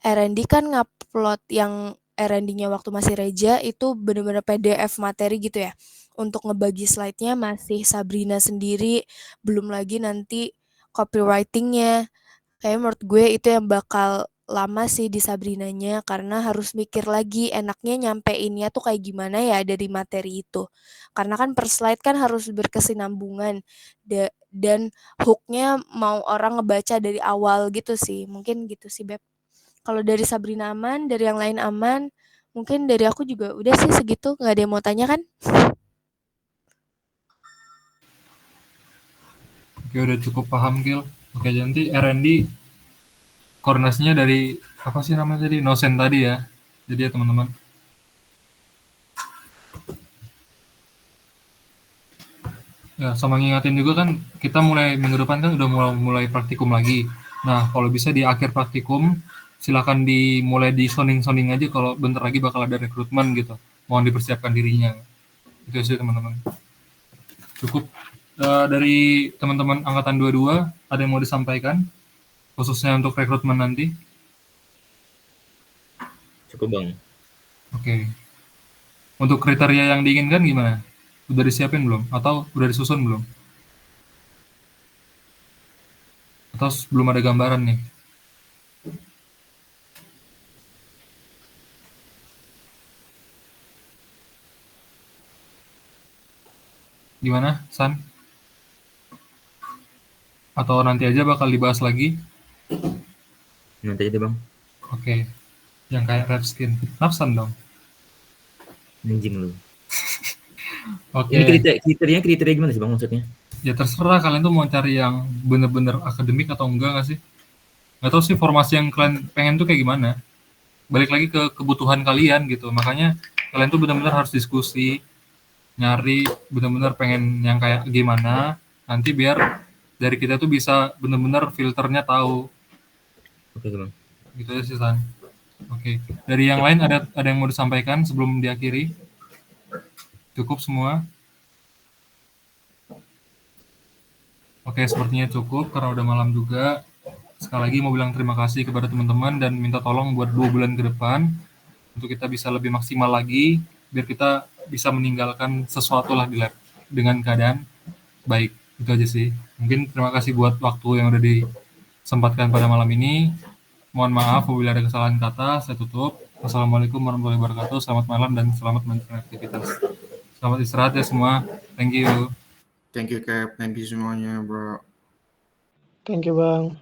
R&D kan ngupload yang R&D-nya waktu masih Reja itu bener-bener PDF materi gitu ya. Untuk ngebagi slide-nya masih Sabrina sendiri, belum lagi nanti copywriting-nya. Kayaknya menurut gue itu yang bakal lama sih di Sabrinanya karena harus mikir lagi enaknya nyampeinnya tuh kayak gimana ya dari materi itu. Karena kan per slide kan harus berkesinambungan dan hook-nya mau orang ngebaca dari awal gitu sih. Mungkin gitu sih Beb. Kalau dari Sabrina aman, dari yang lain aman. Mungkin dari aku juga udah sih segitu, nggak ada yang mau tanya kan? Oke, udah cukup paham, Gil. Oke, nanti R&D koordinasinya dari apa sih namanya tadi? Notion tadi ya. Jadi ya teman-teman. Ya, sama ngingatin juga kan kita mulai minggu depan kan udah mulai praktikum lagi. Nah, kalau bisa di akhir praktikum silakan dimulai di sounding aja kalau bentar lagi bakal ada rekrutmen gitu. Mohon dipersiapkan dirinya. Itu sih teman-teman. Cukup dari teman-teman angkatan 22 ada yang mau disampaikan khususnya untuk rekrutmen nanti? Cukup Bang. Oke. Untuk kriteria yang diinginkan gimana? Udah disiapin belum? Atau udah disusun belum? Atau belum ada gambaran nih? Gimana, San? Atau nanti aja bakal dibahas lagi? Nanti aja Bang. Oke. Yang kayak red skin. Nafsan dong. Anjing lu. Oke. Ini kriteria gimana sih Bang maksudnya? Ya terserah kalian tuh mau cari yang bener-bener akademik atau enggak nggak sih? Nggak tahu sih formasi yang kalian pengen tuh kayak gimana. Balik lagi ke kebutuhan kalian gitu. Makanya kalian tuh benar-benar harus diskusi, nyari benar-benar pengen yang kayak gimana. Nanti biar dari kita tuh bisa benar-benar filternya tahu. Oke Bang. Gitu aja sih San. Oke. Dari yang lain ada yang mau disampaikan sebelum diakhiri? Cukup semua? Oke, sepertinya cukup karena udah malam juga. Sekali lagi mau bilang terima kasih kepada teman-teman dan minta tolong buat 2 bulan ke depan untuk kita bisa lebih maksimal lagi biar kita bisa meninggalkan sesuatu lah di lab dengan keadaan baik. Itu aja sih. Mungkin terima kasih buat waktu yang udah disempatkan pada malam ini. Mohon maaf apabila ada kesalahan kata. Saya tutup. Wassalamualaikum warahmatullahi wabarakatuh. Selamat malam dan selamat melanjutkan aktivitas. Selamat istirahat ya semua. Thank you. Thank you, Cap. Thank you semuanya, bro. Thank you Bang.